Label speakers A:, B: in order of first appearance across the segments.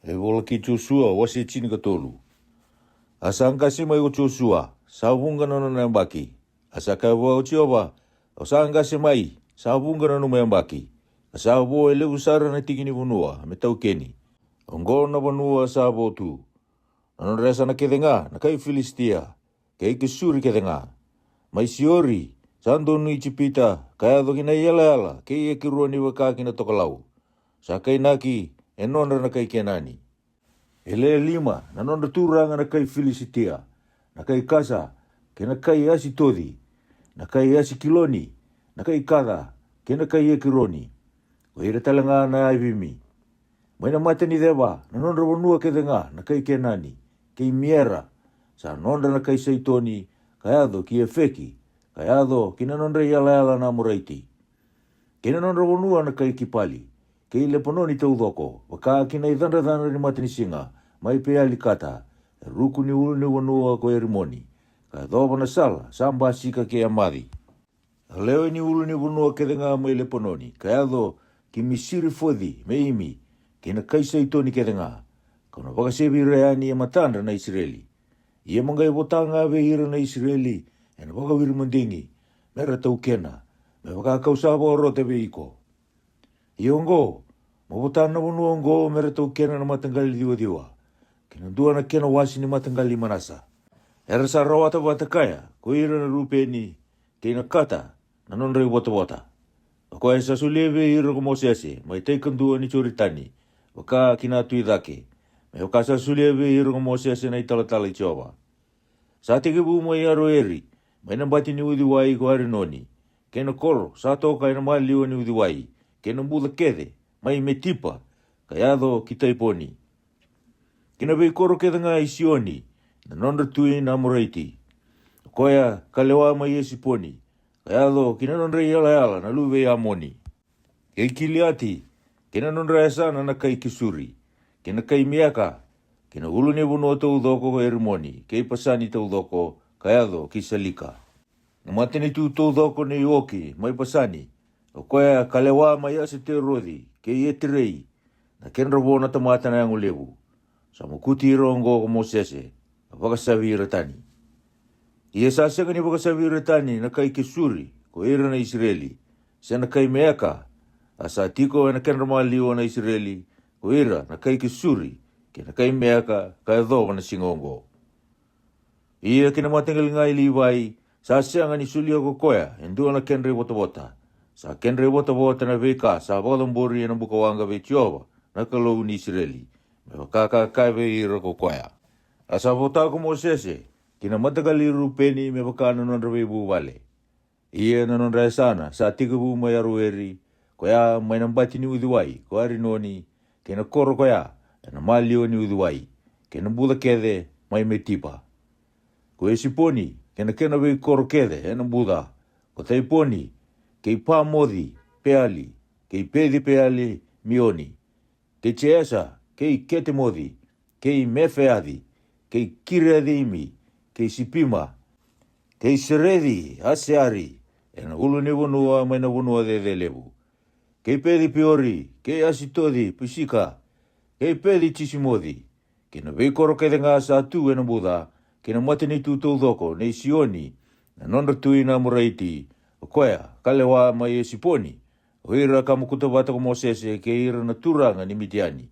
A: E wola ki Joshua wasi chini katolu. Asa angkasi mai ko Joshua, sabunga nono na mbaki. Asa ka wa Jehova, asa angkasi mai, sabunga nono mai mbaki. Asa wo ele usara na tikini bunua, metau keni. Ongo na bunua sa bo tu. Nono resa na kedenga, na kai Filistia, kai kesuri kedenga. Mai siori, sando nui chipita, kaya doki na yala, kai ekirua ni wakaki na tokalau. Sa kai naki, enonra na kai kenani. Ele lima, na nonda turanga na kai Filistia, na kai kasa, ke na kai asi todi, na kai asi kiloni, na kai kada, ke na kai ekironi. Ko ira talanga na aivimi. Mai na mata ni dewa, na nonda wanua ke denga, na kai kenani, ke miera, sa nonda na kai seitoni, kayado ki efeki, kayado ki na nonda yala na muraiti. Ke na nonda wanua na kai kipali, ke ile pononi te udoko, waka ki na idandra ni mata ni singa, mai pe alikata, ruku ni ulu ni wanua ko erimoni, ka doba na sala, samba sika ke amadi. Leo ni ulu ni wanua ke denga mai le pononi, kayado ki misiri fodi, me imi, ke na kai seitoni ke denga, kono waka sebi reani e matanda na Israeli. Ia mangai botanga ve hira na Israeli, ena waka virimandingi, mera tau kena, me waka kausaba orote ve iko. Iongo, mabotana wanua ngo mera tau kena na matangali diwa. Kena dua na kena wasi ni matangali manasa. Era sa rawata watakaya, ko ira na rupeni, kena kata, na nonrei wata. Ako ay sa sulebe ira ko mosiase, mai teikan dua ni churitani, waka kinatu idake. May waka sa sulebe ira ko mosiase na italatala ichowa. Sa tigibu mo iaro eri, may nambati ni udiwai ko harinoni. Kena koro, sa toka ina maliwa ni udiwai, kena mbuda kede, mai metipa, kayado kitaiponi. Kina bei koro keda nga isioni, na nonda tui na muraiti. Koya kalewa mai esiponi, kayado kina nonda yala na luwe amoni. Kei kiliati, kina nonda esana na kai kisuri, kina kai miaka, kina ulu ni bunua tau udoko erimoni, kei pasani tau udoko, kayado kisalika. Namatini tu tau udoko ni oki, mai pasani, koya kalewa mai asite rodi, kei etirei, na kenrabo na tamata na yang ulebu. Sa mukuti rongo ko mosese, wakasabi ratani. Ia sasanga ni wakasabi ratani na kai kisuri, ko ira na Israeli. Sa na kai meaka, asa tiko na kenramaliwa na Israeli, ko ira na kai kisuri, ke na kai meaka, kaya dhowa na singongo. Ia kina matingal ngai liwai, sasanga ni sulio ko koya, endua na kenre wata. Sa kenre wata na veka, sa wadambori na bukawanga vechova, na kalou ni Israeli. Kaka kaiwe ira ko koya. Asa vota ko mosese, kina matagali rupeni me wakana nonra webu wale. Ia na nonra sana, sa tigabu mayaru eri, koya may nambati ni udiwai, ko arinoni, kina koro koya, na malio ni udiwai, kina buda kede, may metipa. Ko esiponi, kina wei koro kede, na buda, ko taiponi, kei pa modi, peali, kei pedi peali, mioni, kei cheesa, kei kete modi, kei mefeadi, kei kireadi imi, kei sipima, kei seredi, aseari, ena ulu ni wanua, maina wanua de lebu. Kei pedi piori, kei asitodi, pisika, kei pedi chisimodi, kina veikoro kede nga sa tu ena buda, kina matini tu doko, ne sioni, na nonra tui na muraiti, koya, kalewa mai esiponi, o ira kamukuta wata ko mosese, ke ira na turanga ni Midiani.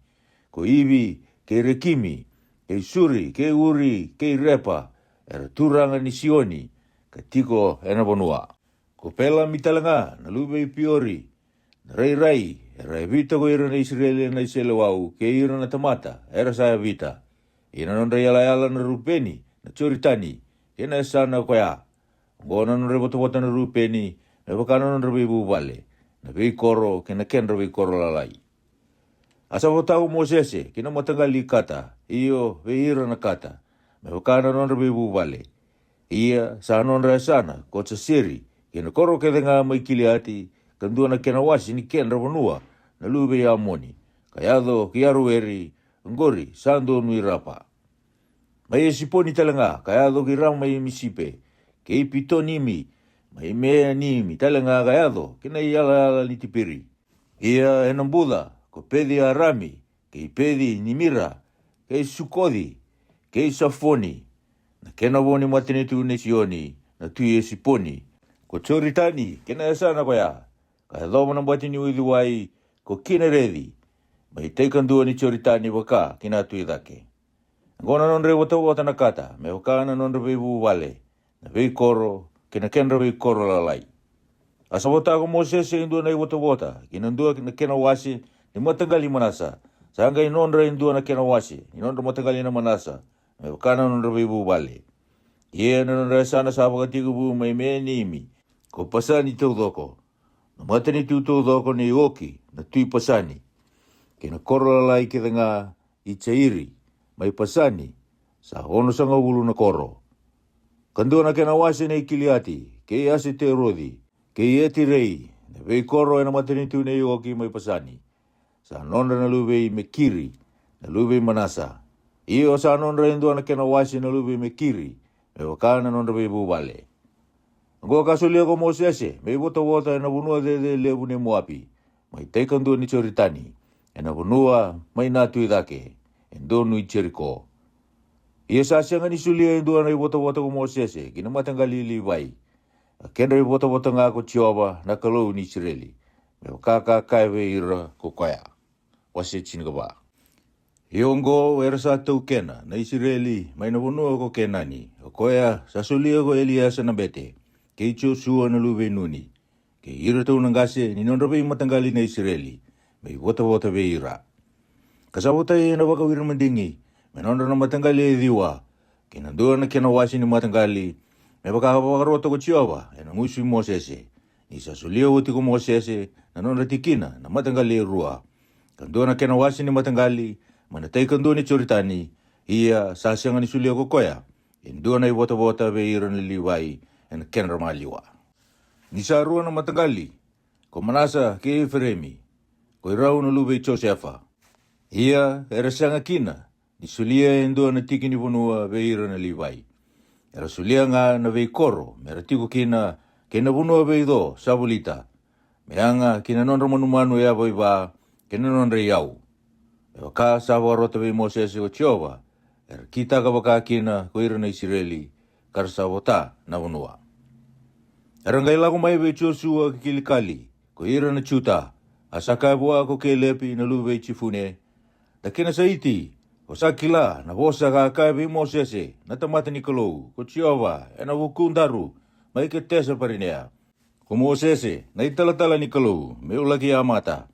A: Ko iwi, ke rekimi, ke suri, ke uri, ke repa, era turanga ni sioni, ka tiko ena bonua. Ko pela mitalanga, na lube piori, na rai, era evita ko ira na Israeli na iselewau, ke ira na tamata, era sa evita. Ina nonra yala na rupeni, na choritani, kena sana koya. Ngona nonra bota na rupeni, na wakana nonra bebu vale, na vei koro, kena kenra vei koro lalai. Asa wotau mosese, kina matangali kata, iyo veira na kata, me wakana nonra bebu vale. Ia sa nonra sana, kotsa siri, kina koro kede nga mai kiliati, kandua na kena wasi ni kenra wanua, na lube ya amoni, kayado kiaru eri, ngori, sando nui rapa. Mai esiponi talanga, kayado kiram mai misipe, kei pitonimi, mai mea nimi, talanga kayado, kina yala ni tipiri. Ia enambuda, ko pedi arami, kei pedi ni mira, kei sukodi, kei safoni, na kena woni matini tu nesioni, na tu ye siponi, ko choritani, kena esana ko ya, ka dhomo na matini uidhi wai, ko kina redi, mai teikandua ni choritani waka, kina tu idake. Ngona nonre wata na kata, me wakana nonre vivu wale, na vei koro, kena kenra vei koro lalai. Asa wata ko Mosese indua na wata, kina ndua kena wasi, ni matangali manasa, sanga inondra indua na kena wasi, inondra matangali na manasa, me wakana nonre vivu wale. Ie na nonre sana sapa katiku bu mai meni imi, ko pasani tau doko, na matani tu tau doko ni oki, na tui pasani, kena koro lalai kita nga i chairi, mai pasani, sa ono sanga ulu na koro. Kandua na kena wasi na ikiliati, kei ase te rodi, kei eti rei, na vei koro ena matanitu na ioki mai pasani. Sa nonra na lubei me kiri, na lubei manasa. Iyo sa nonra indua na kena wasi na lubei me kiri, me wakana nonra vei bubale. Ngoa kasulia ko Mosese, me wota ena bunua de lebu ne moapi, mai teikandua ni choritani, ena bunua mai natu idake, endonu i Jericho. Ia sasianga ni sulia indua na wota ko Mosese, kina matangali liwai. Kendra wota nga ko Jehova na kalau ni Israeli. Me wakaka kaiwe ira ko kaya. Wase chinigaba. Iongo era sa tau kena na Israeli mai na bunua ko kenani. Koya sa sulia ko Eliasa na bete. Kei Joshua na luwe nuni. Kei ira tau nangase ni nonrabe matangali na Israeli. Me wota be ira. Kasawota na wakawira mandingi. Me nonra na matangali e diwa. Kina ndua na kena wasi ni matangali. Me wakaroto ko Jehova. E na ngusi Mosese. Ni sa sulia uti ko Mosese. Na nonra tikina na matangali e rua. Kandua na kena wasi ni matangali. Mana teikandua ni choritani. Ia sa sianga ni sulia ko koya. Indua na wota be ira na liwai. E na kena ramaliwa. Ni sa rua na matangali. Ko manasa ke Efremi. Ko irau na lube Josefa. Ia era sianga kina. Ni sulia indua na tiki ni vunua be ira na liwai. Era sulia nga na vei koro. Mera tiko kina vunua be ido sabulita. Meanga kina nonra manumanu ya boiba. Kina nonra iau. E waka sawa rota vei Mosese o Jehova. Era kita ka waka kina ko ira na Israeli. Karsa wota na vunua. Era ngai lako mai vei Joshua kilikali. Ko ira na chuta. Asaka bua ko kelepi na lube chifune. Da kena saiti. O sakila na vosa ka kai Mosese na tamata ni kalou. Ko Jehova e na wukundaru. Mai ke tesa parinea. Ko Mosese na italatala ni kalou. Me ulaki amata.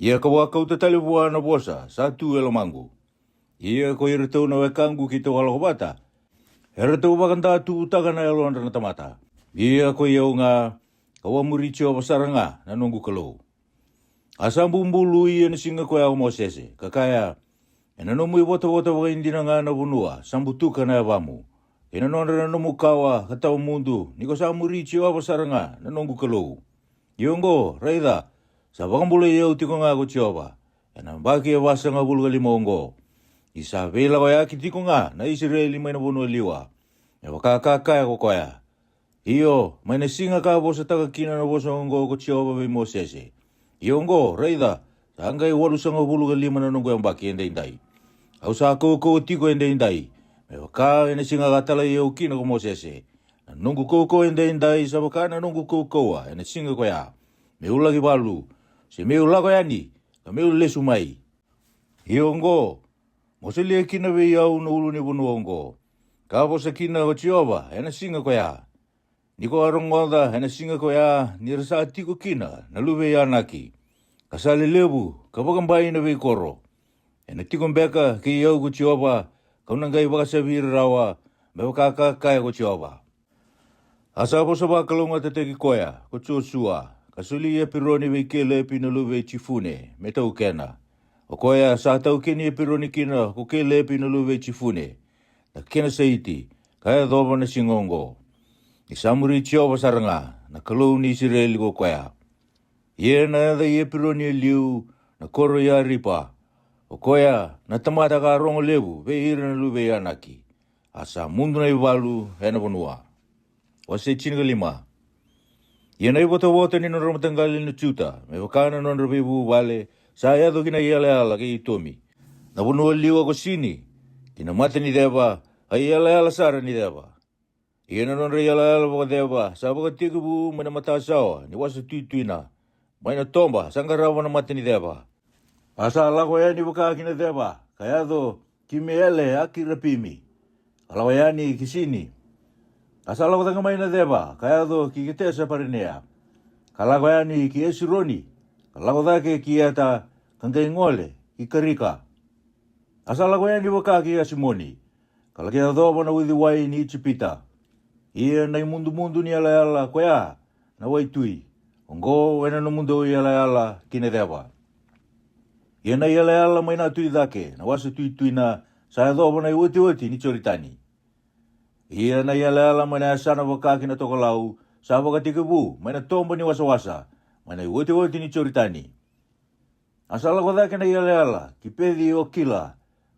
A: Ia ka waka utatali bua na vosa. Satu elamangu. Ia ko iritau na wekangu ki te walakobata. Iritau wakanda tu utaga na elondra na tamata. Ia ko iau nga kawamuri Jehova saranga na nungu kalou. Asa bumbulu ia na singa ko iau Mosese. Kakaya. E na nomu i wata wakaindina nga na vunua, sambutuka na avamu. E na nonra na nomu kawa hatawa mundu, niko sa muri Jehova saranga na nongu kalou. Iongo, raida, sa wakambula iau tiko nga ko Jehova. E na mbaki e wasa nga bulga limongo. Isa vela ko yaki tiko nga na Israeli may na vunua liwa. E wakakakaya ko koya. Iyo, may na singa ka bosa takakina na bosa ngo ko Jehova vei Mosese. Iongo, raida, sa hanggai walu sa nga bulga lima na nongo yung baki endai. Au sa ko tiko endai. Me waka ene singa gatala iau kina ko Mosese. Na nungu ko endai sa waka na nungu koa ene singa ko ya. Me ulagi balu. Se me ulago yani. Ka me ulesu mai. Iongo. Moselia kina ve iau na ulu ni bunuongo. Ka bosa kina ko Jehova ene singa ko ya. Niko arongoda ene singa ko ya. Nirasa tiko kina na lube ya naki. Kasale lebu. Kabagambai na ve koro. E na tikong beka ki iau ko Jehova, kaunangai wakasabiri rawa, me wakakakaya ko Jehova. Asa po sa wakalunga tateki koya, ko Joshua, kasuli e pironi vei kele pinalu vei chifune, me tau kena. O koya sa tau keni e pironi kina, ko kele pinalu vei chifune. Na kena saiti, kaya doba na singongo. Ni samuri Jehova saranga, na kalou ni Israeli ko koya. Ie na da ie pironi e liu, na koro ya ripa. O koya, na tamata ka rongo lebu, ve ira na lube anaki. Asa mundu na iwalu, hena bonua. Wase chiniga 5. Ia na wota ni nonra matangali na chuta, me wakana nonra bebu wale, sa yado kina iale ala ki itomi. Na vunua liwa ko sini. Kina mata ni deba. Ai ala sara ni deba. Ia na non re ala ko deba. Saba ka tikubu mana mata sawa. Ni wasa tuina. Maina tomba. Sangarawa na mata ni deba. Asa lako ya ni buka kina deba. Kaya do kimeele akira pimi. Alawa ya ni kisini. Asa lako tanga maina deba. Kaya do kikitesa parinea. Kalako ya ni kiesironi. Kalako dake kiata kangai ngole. Ikarika. Asa lako ya ni buka kia simoni. Kalakia do bona withi wai ni chipita. Ia na mundu ni ala koya. Na waitui. Ongo wena no mundo ala kine deba. Ia na ala maina tui dake. Na wasa tui na saya do bona uti ni choritani. Ia na ala maina sana waka kina tokolau. Sa waka tikubu. Maina tomba ni wasa. Maina uti ni choritani. Asala ko dake na ala. Kipedi o kila.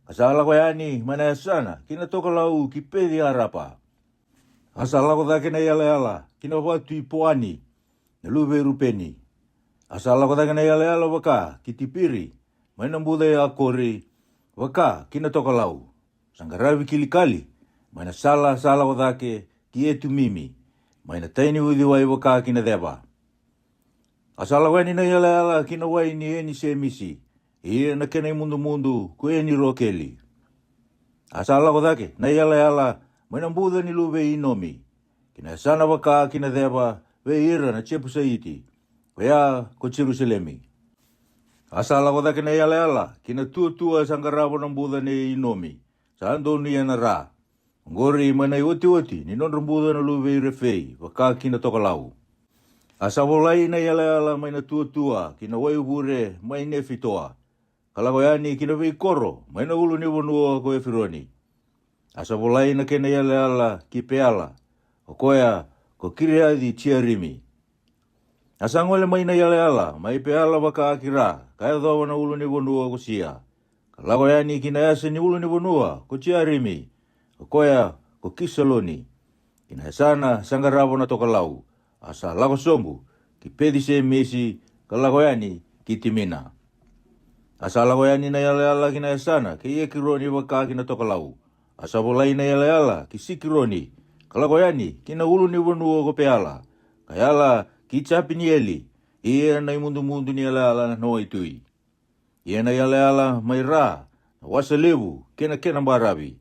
A: Asala ko yani maina sana. Kina tokolau kipedi harapa. Asala ko dake na ala. Kina watu ipoani. Na lube rupeni. Asala ko dake na ala waka. Kitipiri. Maina mbuda ya akori. Waka kina tokolau. Sangarawi kilikali. Maina sala ko dake kietu mimi. Maina taini uthi wai waka kina deba. Asala wani na ala kina wai ni eni se misi. Ia na kena mundu kue ni rokeli. Asala ko dake na ala maina mbuda ni lube inomi. Kina sana waka kina deba we ira na chepu saiti. Wea ko Jerusalemi. Asala ko dake na ala kina tua sangarawa na mbuda ni inomi. Sando ni anara. Ngori mana uti ni non rumbuda na lube refei waka kina tokolau. Asavolai na ala maina tua kina wai ubure maine fitoa. Kalako yani kina vei koro maina ulu ni vonua ko efironi. Asavolai na kena ala ki peala. Okoya ko kiriadi chiarimi. Asangole maina ala mai peala waka akira. Kaya dhawa na ulu ni vonua ko sia. Kalako yani kina yase ni ulu ni vonua ko chiarimi. Okoya ko kisaloni. Kina sana sangarabo na tokalau. Asa lako sombu. Ki pedi se mesi kalako yani kitimina. Asa lako yani na ala kina sana. Ki ekironi waka kina tokalau. Asa volai na ala ki sikironi. Kalako yani kina ulu ni vonua ko peala. Kayala ki chapi ni eli. Ia na mundu ni ala no itui. Ia na ala mai ra. Wasa lebu kena barabi.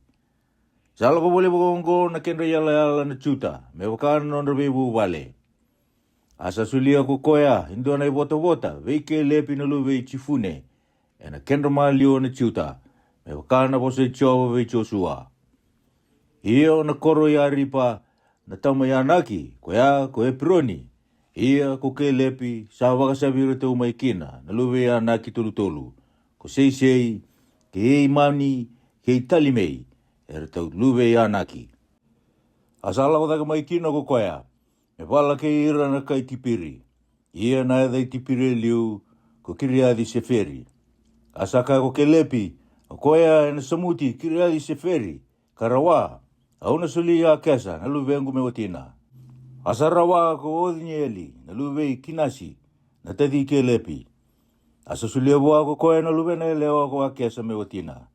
A: Sala ko boleh bonggo na kena ala na chuta. Me wakana non rebebu wale. Asa sulia ko koya indo na bota. Veike lepi na lube chifune. Ena kena malio na chuta. Me wakana bose chowa ve chosua. Ia na koro ya ripa na tama ya naki. Koya ko epironi. Ia ko ke lepi sa wakasabiru te umaikina. Na lube ya naki tolu. Ko sei. Ke imani. Ke italimei. Tau lube ya naki. Asala ko taka maikina ko koya. Me wala ke ira na kai tipiri. Ia na edai tipiri liu ko kiriadi seferi. Asaka ko ke lepi. O koya na samuti kiriadi seferi. Karawa. Auna suli ya kesa na lube angu mewatina. Asarawa ko odhinyeli na lube kinasi. Na tadi ke lepi. Asa suli abua ko koya na lube na elewa ko akesa mewatina.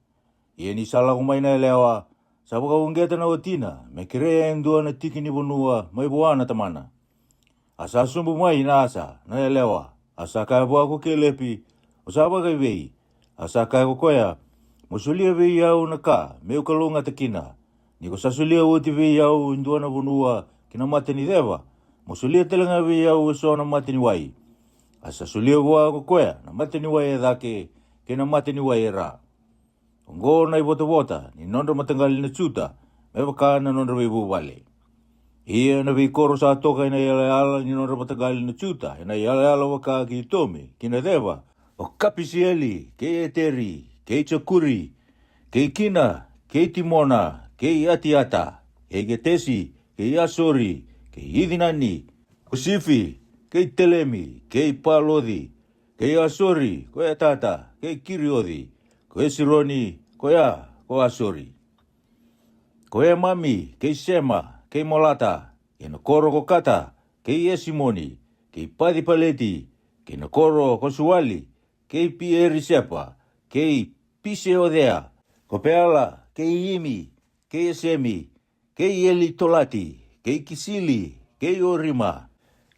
A: Ia ni sala kumai na elewa. Sabo ka ungeta na watina. Me kirea endua na tiki ni bonua. Mai buana tamana. Asa sumbu mai na asa. Na elewa. Asa kaya bua ko kelepi. O saba kai vei. Asa kaya ko koya. Musulia vei yau na ka. Meu kalunga takina. Niko sasulia uti vei yau endua na bonua. Kina mate ni deva. Musulia telanga vei yau uso na mate ni wai. Asa sulia bua ko koya. Na mate ni wai edake. Kina mate ni wai era. Ongo na bota ni nondro matangali na chuta. Me wakana nondro bebu wale. Ia na koro sa toka ina ala ni nondro matangali na chuta. Ina ala waka ki tome. Kina deva. O kapisieli. Ke eteri. Ke chakuri. Ke kina. Ke timona. Ke atiata. Ke getesi. Ke asori. Ke idinani. Kusifi. Ke telemi. Ke palodi. Ke asori. Ko atata. Ke kiriodi. Ko esironi, koya, ko asori. Ko e mami, ke sema, ke molata, ke nakoro ko kata, ke esimoni, ke padipaleti, ke nakoro ko suali, ke pieri sepa, ke pise o dea, ko peala, kei imi, kei esemi, kei eli tolati, kei kisili, kei orima,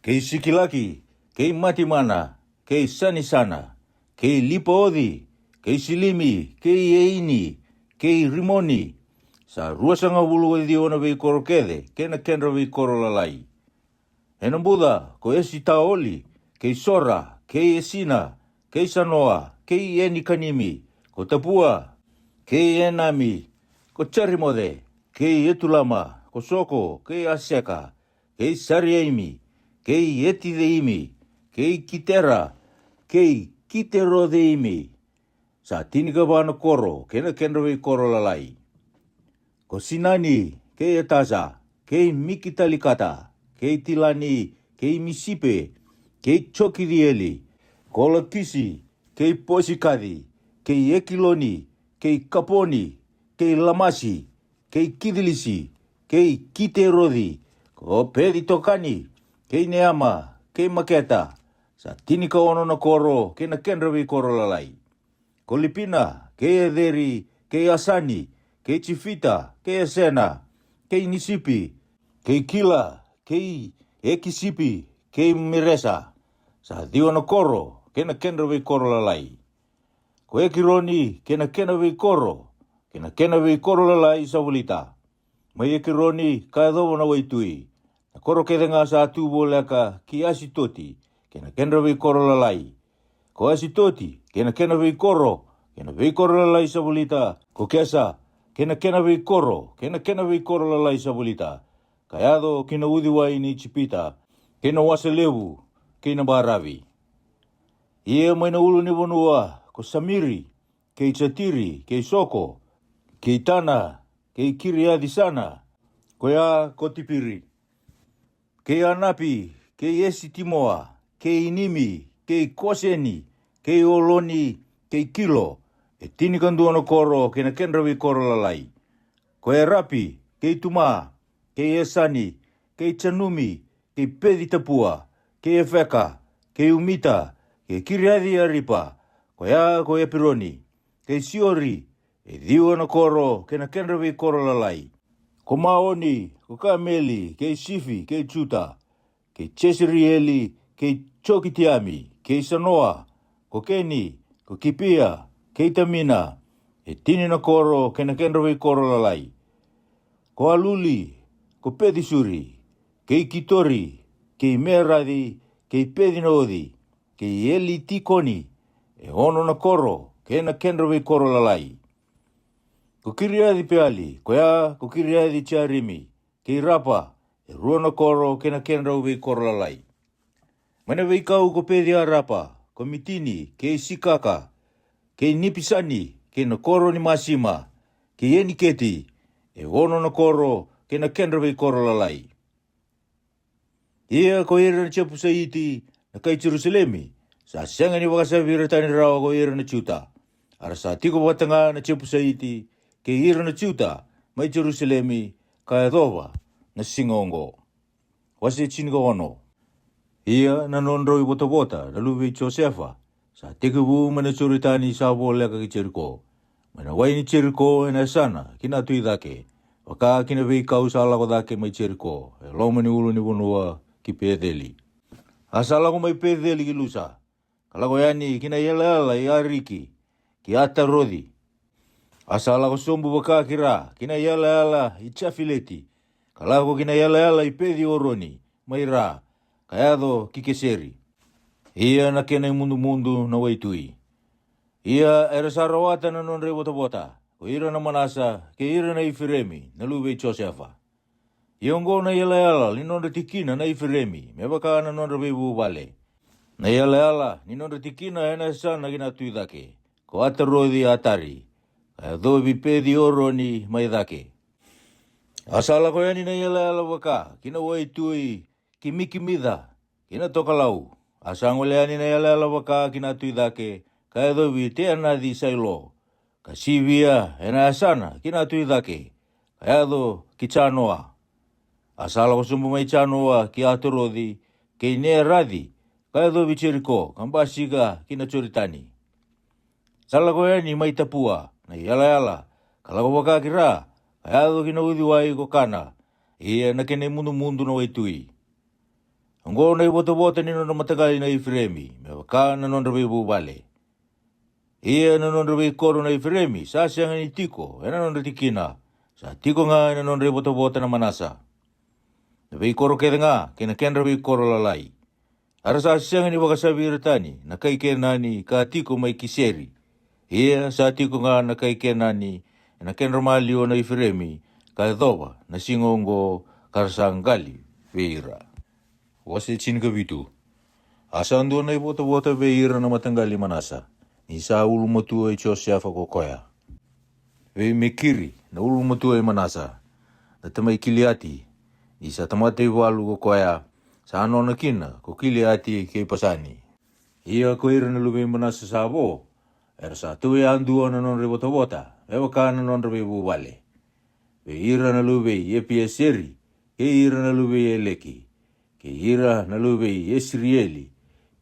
A: kei sikilaki, kei matimana, kei sanisana, kei lipoodi, kei silimi, kei eini, kei rimoni, sa ruasanga wulu e diona vei korokede, kena kenra vei korolalai. Ena Buddha, ko esi taoli, kei sora, kei esina, kei sanoa, kei eni kanimi, ko tapua, kei enami, ko charimode, kei etulama, ko soko, kei aseka, kei sarieimi, kei etideimi, kei kitera, kei kiterodeimi. Sa tinika vana koro, kena kenrawei koro lalai. Ko sinani, kei etasa, kei mikitalikata, kei tilani, kei misipe, kei chokirieli, ko lakisi, kei posikadi, kei ekiloni, kei kaponi, kei lamasi, kei kidilisi, kei kiterodi, ko pedi tokani, kei neama, kei maketa, sa tinika ono na koro, kena kenrawi koro lalai. Ko lipina, kei ederi, kei asani, kei chifita, kei esena, kei nisipi, kei kila, kei ekisipi, kei miresa, sa diwa na koro, kena kenrawi koro lalai. Ko ekironi, kena kenawi koro lalai sa walita. Mai ekironi, ka dovo na waitui. Na koro kedenga sa atu boleka ki asitoti, kena kenrawi koro lalai. Ko asitoti, kena kenawi koro lalai sa walita. Ko kesa, kena kenawi koro lalai sa walita. Kayado kina udiwa ini chipita, kena waselewu, kena baravi. Ia maina ulu ni wanua, ko samiri, kei chatiri, kei soko, kei tana, kei kiriadi sana, ko ya kotipiri. Kei anapi, kei esi timoa, kei nimi, kei koseni, kei oloni, kei kilo, e tinikan duana koro, kena kenrawi koro lalai. Ko e rapi, kei tuma, kei esani, kei chanumi, kei pedi tapua, kei efeka, kei umita, kei kiriadi aripa, ko e pironi, kei siori, e diwa na koro, kena kenrawi koro lalai. Ko maoni, ko kameli, kei sifi, kei chuta, kei chesirieli, kei chokitiami, kei sanoa, ko keni, ko kipia, kei tamina, e tini na koro, kena kenrawi koro lalai. Ko aluli, ko pedisuri, kei kitori, kei meradi, kei pedinodi, kei eli tikoni, e ono na koro, kena kenrawi koro lalai. Ko kiriadi peali, ko kiriadi charimi, kei rapa, e rua na koro, kena kenrawi koro lalai. Mana wei kau ko pedi a rapa, ko mitini, kei sikaka, kei nipisani, kei na koro ni masima, kei eni keti, e ono na koro, kena kenrawi koro lalai. Ia ko ira na chepu sa iti, na kai Jerusalemi, sa senga ni wakasavira tani rawa ko ira na chuta. Ara sa tiko watanga na chepu sa iti, ke ira na chuta, mai Jerusalemi, ka edova, na singongo. Wasi chiniga wano. Ia na nonroi bota na lubi Josefa, sa tiko mana churitani sa boleka ki Jericho. Mana waini Jericho ena sana, kina tui dake. Waka kina vei kau sa lako dake mai Jericho, e lomani ulu ni wanua ki pedeli. Asala ko mai pedeli ki lusa. Kalako yani kina yala i ariki, ki ata rodi. Asala ko sombu waka kira, kina yala i chafileti. Kalako kina yala i pedi oroni, mai ra, kayado ki keseri. Ia na kena mundu na waitui. Ia era sarawata na non bota. Ko ira na manasa, ke ira na ifiremi, na luwe Josefa. Iongo na yala ni non tikina na ifiremi, me baka na non bebu vale. Na yala ni non tikina ena sana kina tuidake. Ko atarodi atari. Kaya dobi pedi oro ni maidake. Asala ko yani na yala waka, kina waitui, kimikimida, kina tokalau. Asangole yani na yala waka, kina tuidake, kaya dobi te na di sailo. Kasivia ena asana, kina tuidake, kaya do kichanoa. Asala ko sumbu mai chanoa ki atorodi, ke ne radi, kaya do bichiriko, kambasiga kina choritani. Salago ni mai tapua, na yala, kalago waka kira, kayado kina udhi wai ko kana, na kene mundu na waitui. Ngo na iboto nino na matagali na ifremi, me waka na nondra bibu bale. Na nondra bi koro na ifremi, sa siyang ni tiko, na nondra tikina, sa tiko nga na nondra iboto na manasa. Na bi koro keda nga, kina kendra bi koro lalai. Arasa siyang ni waka sabiratani, na kai kenani ka tiko mai kiseri. Sa tiko nga na kai kenani, na kendra malio na ifremi, ka doba na singongo karsangali veira. Wasi chinka vitu. Asando na iboto veira na matangali manasa. Ni sa ulu matua i Joseph ko koya. Ve mekiri na ulu matua i manasa. Na tamai kiliati. Ni sa tamate walu ko koya. Sa anona kina ko kiliati ke pasani. Ko ira na lube manasa sabo. Sa tuwe andu na non reboto bota. Ewa ka na non rebu vale. Ve ira na lube ye pieseri. Ke ira na lube ye leki. Ke ira na lube ye Sirieli.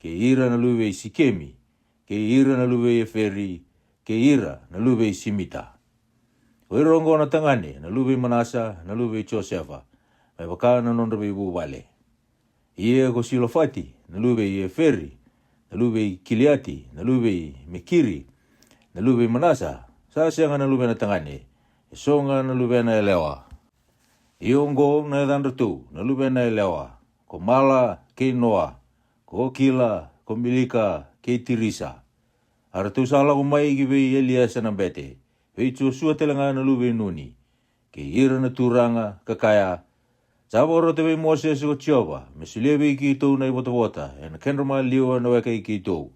A: Ke ira na lube Sikemi. Ke ira na lube feri, ke ira na lube simita. Oirongo na tangane, na lube manasa, na lube Josefa, mai waka na nondra bibu wale. Ko silofati, na lube feri, na lube kiliati, na lube mekiri, na lube manasa, sasanga na lube na tangane, songa na lube na elewa. Iongo na edandratu, na lube na elewa, ko mala, ke noa, ko kila, ko milika, ke tirisa. Aratu sala ko mai ki vei Elias na bete. Vei Joshua telanga na lube nuni. Ke ira na turanga kakaya. Saba oro te vei Moses ko Jehova. Mesulia vei ki tou na ibota. Na kendroma liwa na weka ki tou.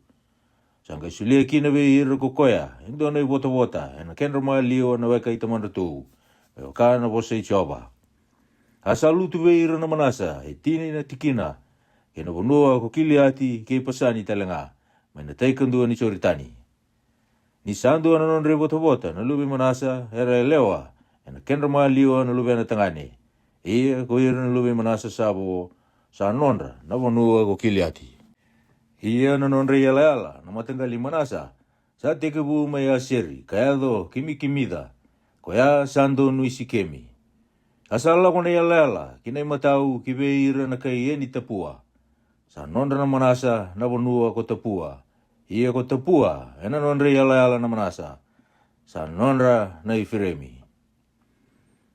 A: Sanga sulia ki na vei ira ko koya. Indo na ibota. Na kendroma liwa na weka itamanda tou. Weka na bose Jehova. Asalu tu vei ira na manasa. Tini na tikina. Kena bonua ko kiliati ke pasani telanga. Mana taikan dua ni choritani. Ni sandu na non rebota na lubi manasa era lewa. Na kendra liwa na lubi na tangane. Ko ira na lubi manasa sabo sa nonra na vanua ko kiliati. Na nonra yala na matangali manasa. Sa tekebu mai aseri kayado kimida. Koya sandu nui sikemi. Asala ko na yala kinai matau kibe ira na kai ni tapua. Sa nonra na manasa na vanua ko tapua. Ko tapua, na nonra yala na manasa. Sa nonra na ifiremi.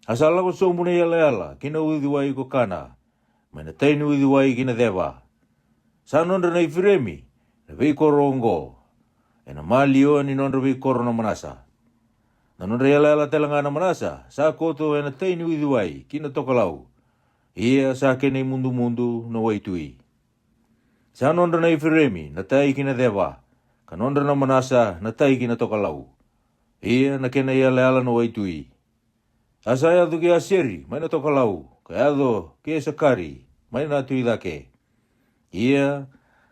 A: Asala ko sombu na yala, kina udiwai ko kana. Mana tainu udiwai kina deva. Sa nonra na ifiremi, na vei korongo. Na malio ni nonra vei koro na manasa. Na nonra yala telanga na manasa, sa koto na tainu udiwai, kina tokalau. Sa kene mundu na waitui. Sa nonra na ifiremi, na tai kina deva. Kanondra na manasa na tai kina tokalau. Na kena yala na waitui. Asaya duki aseri, mai na tokalau. Kayado ke sakari, mai na tui dake.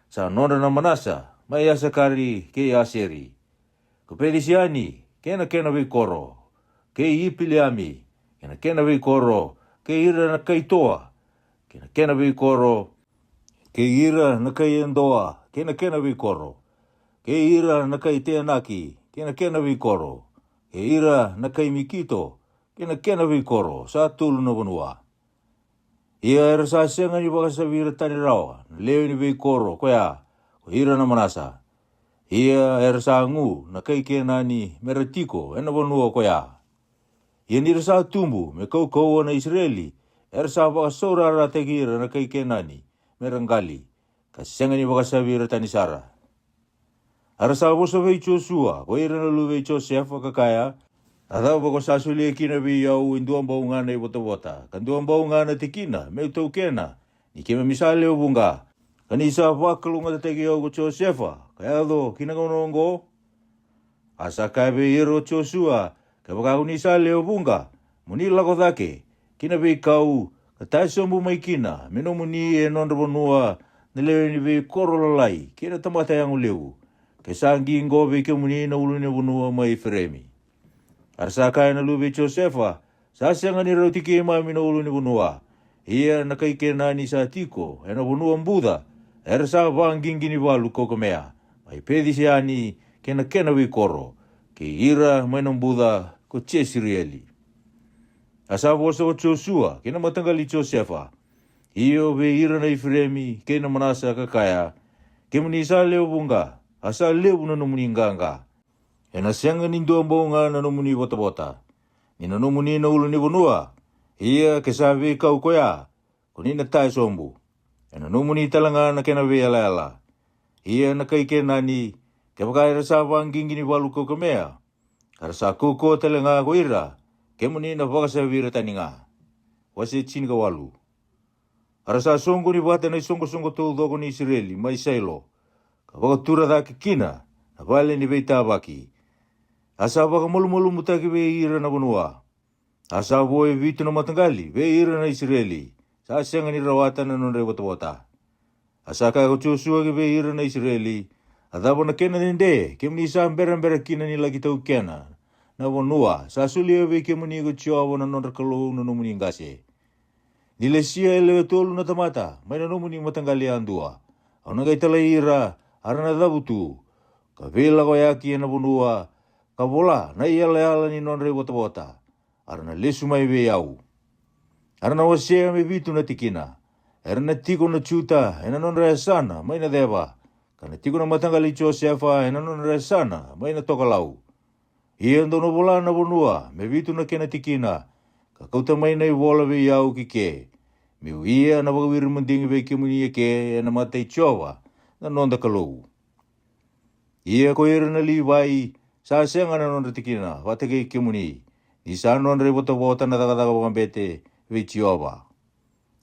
A: Sa nondra na manasa, mai asakari ke aseri. Kupedisiani, kena vi koro. Ke ipiliami, kena vi koro. Ke ira na kaitoa, kena vi koro. Ke ira na kaiendoa, kena vi koro. Ke ira na kai teanaki, kena vi koro. Ke ira na kai mikito, kena vi koro. Sa tulu na vanua. Era sa senga ni baka sabira tani rawa. Leo ni vi koro, koya. Ko ira na manasa. Era sa ngu, na kai kenani meratiko, na vanua koya. Ni sa tumbu, me kau na Israeli. Era sa baka saurara tekira na kai kenani, merangali. Kasenga ni baka sabira tani sara. Arasa bosa vei Joshua, ko ira na luve Joseph kakaya. Atau bako sasulia kina vi yau induang baungana ibota. Kanduang baungana tikina, me tau kena. Ni kema misale ubunga. Kanisa wakalunga tategi yau ko Joseph. Kaya do kinagonongo. Asa kabe iro Joshua. Kabaka unisale ubunga. Munila ko dake. Kina vi kau. Katai sombu mai kina. Meno muni nondra bonua. Nileo ni vi korolalai. Kina tamata yang uleu. Kesangi ngobe ke muni na ulune bunua mai fremi. Arsa kaya na lube Josefa, sasanga ni rotiki mami na ulune bunua. Na kai kena ni sa tiko, na bunua mbuda. Arsa vanging gini walu kokomea. Mai pedi siani, kena wi koro, ke ira mainam Buddha ko Israeli. Asa vosa o Joshua, kena matangali Josefa, iyo ve ira na Ifremi, kena manasa kakaya, ke munisa leo bunga, asa leo no muninganga. Ena sianga nindo ambonga na no muni bota-bota. Nina no muni na ulo ni bonua, iya ke sabi kau koya, kunina tai sombu. Ena no muni talanga na kena ve ala. Iya na kai kenani, ke bakai rasa wangingi ni walu ko kamea. Karasa kuko talanga ko ira, ke muni na bakasa vira taninga. Wasi chinga walu. Arasa songo ni bata na songo tu dogo ni Israeli, mai sailo. Kabaka tura da kikina, na vale ni beita baki. Asa baka mulu mutaki ve ira na bonua. Asa boe vitu na matangali, ve ira na Israeli. Sa sianga ni rawata na nonre bota-bota. Asa ka Joshua ke ve ira na Israeli. Adabo na kena ninde, kemni sa mbera kina ni lagi tau kena. Na bonua, sa sulia ve kemni ko chiobo na nonre kalau na nomuni ngase. Nilesia ele tolu na tamata, mai na nomuni matangali andua. Au na gaitala ira, arana dabutu. Ka vela ko yaki na bonua. Kabola na iala ni nonre bota-bota. Arana lesu mai ve yau. Arana wasea me vitu na tikina. Arana tiko na chuta, ena nonre sana, mai na deba. Kana tiko na matangali Josefa, ena nonre sana, mai na tokalau. Ia ndo no bola na bonua, me vitu na kena tikina. Kakauta mai na iwola ve yau kike. Miu ia na bagawiri mendingi ve kimuni eke, ena matai chowa, na nonda kalou. Ia ko ira na liwai, sa senga na nonre tikina, watake kimuni. Ni sa nonre bota-bota na daga bambete ve chioba.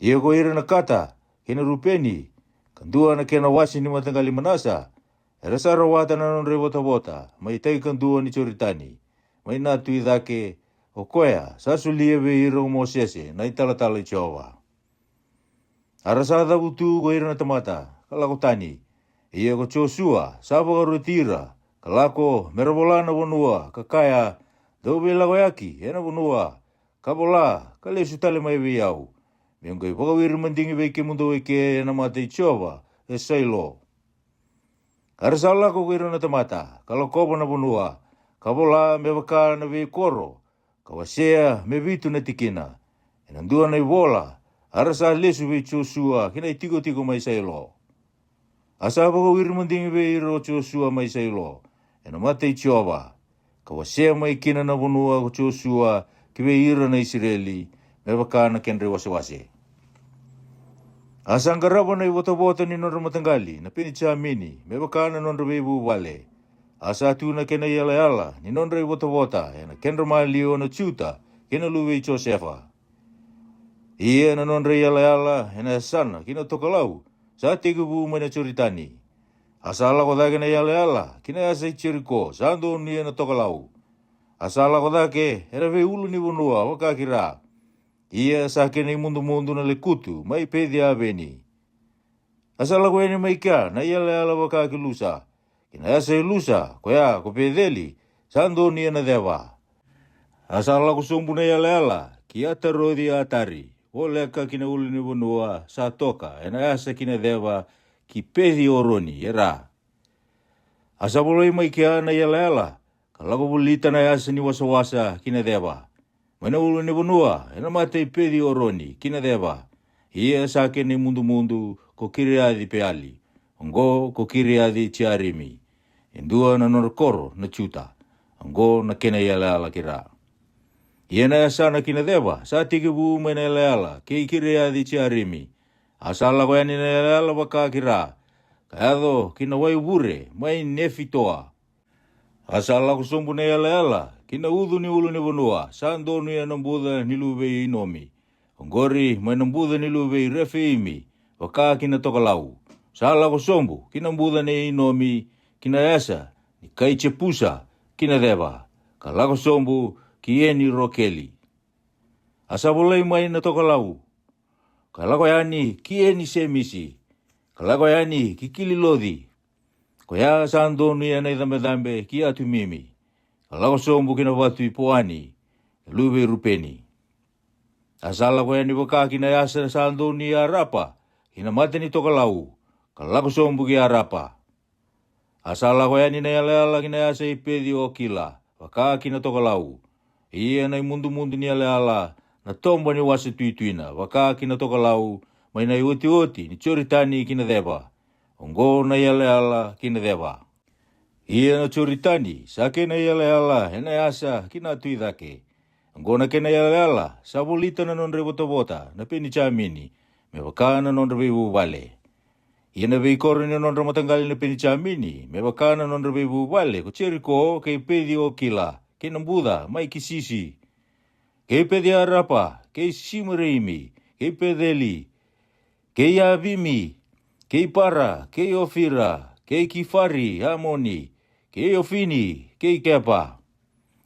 A: Ia ko ira na kata, kena rupeni, kandua na kena wasi ni matangali manasa. Era sa rawata na nonre bota-bota, mai tai kandua ni choritani. Mai natu idake, o koea, sa sulia ve ira o Mosese, na italatala chioba. Arasa butu ko ira na tamata, kalakotani. Ia ko Joshua, sa bagarutira, kalako, merabola na bonua, kakaya, dobe lagoyaki, ena bonua, kabola, kalesu tale mai ve yau. Miongai bagawiri mendingi ve ke mundo eke ena mate chova, e sailo. Arasala ko ira na tamata, kalako na bonua, kabola me baka na ve koro, kawasea me vitu na tikina. Enandua na ibola, arasa lesu ve Joshua, kina itiko mai sailo. Asa bagawiri mendingi ve iro Joshua mai sailo. Ena mate chova. Kawasea mai kina na bonua ko Joshua ki ve ira na Israeli me baka na kenre wase. Asa angaraba na bota-bota ni nonre matangali na pinitsa mini me baka na nonre bebu wale. Asa tu na kena yala ni nonre bota-bota ena kenre malio na chuta kena luwe Josefa. Ia na nonre yala ena sana kina tokalau sa tegubu mana choritani. Asala ko dake na yala kina asa Jericho sando ni na tokalau. Asala ko dake era ve ulu ni bonua wakakira. Ia sa kene mundu na lekutu mai pedia beni. Asala ko ene mai ka na yala wakakilusa. Kina asa ilusa ko ya ko pedeli sando ni na deva. Asala ko sumbu na yala ki atarodi atari. Ole ka kina ulu ni bonua sa toka ena asa kina deva ki pedi oroni era. Asa boloi mai kia na yala, kalako bulita na asa ni wasa kina deva. Mana ulu ni bonua, ena mate pedi oroni kina deva. Ia sa kene mundu ko kiriadi peali. Ongo ko kiriadi tiarimi. Indua na norkoro na chuta. Ongo na kena yala kira. Ia na asa na kina deva, sa tikibu mai na yala, kei kiriadi tiarimi. Asala ko yani na yala waka kira. Kayado kina wai bure mai nefitoa. Asala ko sombu na yala kina udu ni ulu ni bonua. Sando ni anambuda nilube inomi. Ongori mai nambuda nilube refeimi. Waka kina tokalau. Sala ko sombu kina mbuda ni inomi. Kina yasa ni kai chepusa kina deba. Kalako sombu kieni rokeli. Asabolai mai na tokalau. Kalako yani kieni semisi. Kalako yani kikili lodi. Koya sando ni ana idambe ki atu mimi. Kalako sombu kina watu ipoani. Lube rupeni. Asala ko yani waka kina yasa sando ni arapa. Kina mate ni tokalau. Kalako sombu ki arapa. Asala ko yani na yala kina asa ipedi o kila. Waka kina toka lau. Ia na mundu ni ala na tomba ni wasi tuituina. Waka kina toka lau. Mai na oti ni choritani kina deba. Ongo na yala kina deba. Ia na choritani sake na yala hena asa kina tuidake. Ongo na kena yala sabulita na nonre bota na peni chamini. Me waka na nonre bebu vale. Ia na vei koro ni nonre matangali na peni chamini. Me waka na nonre bebu vale. Ko cheriko kei pedi o kila. Kei nambuda mai kisisi. Kei pedi arapa. Kei simureimi. Kei pedeli. Kei avimi. Kei para. Kei ofira. Kei kifari. Amoni. Kei ofini. Kei kepa.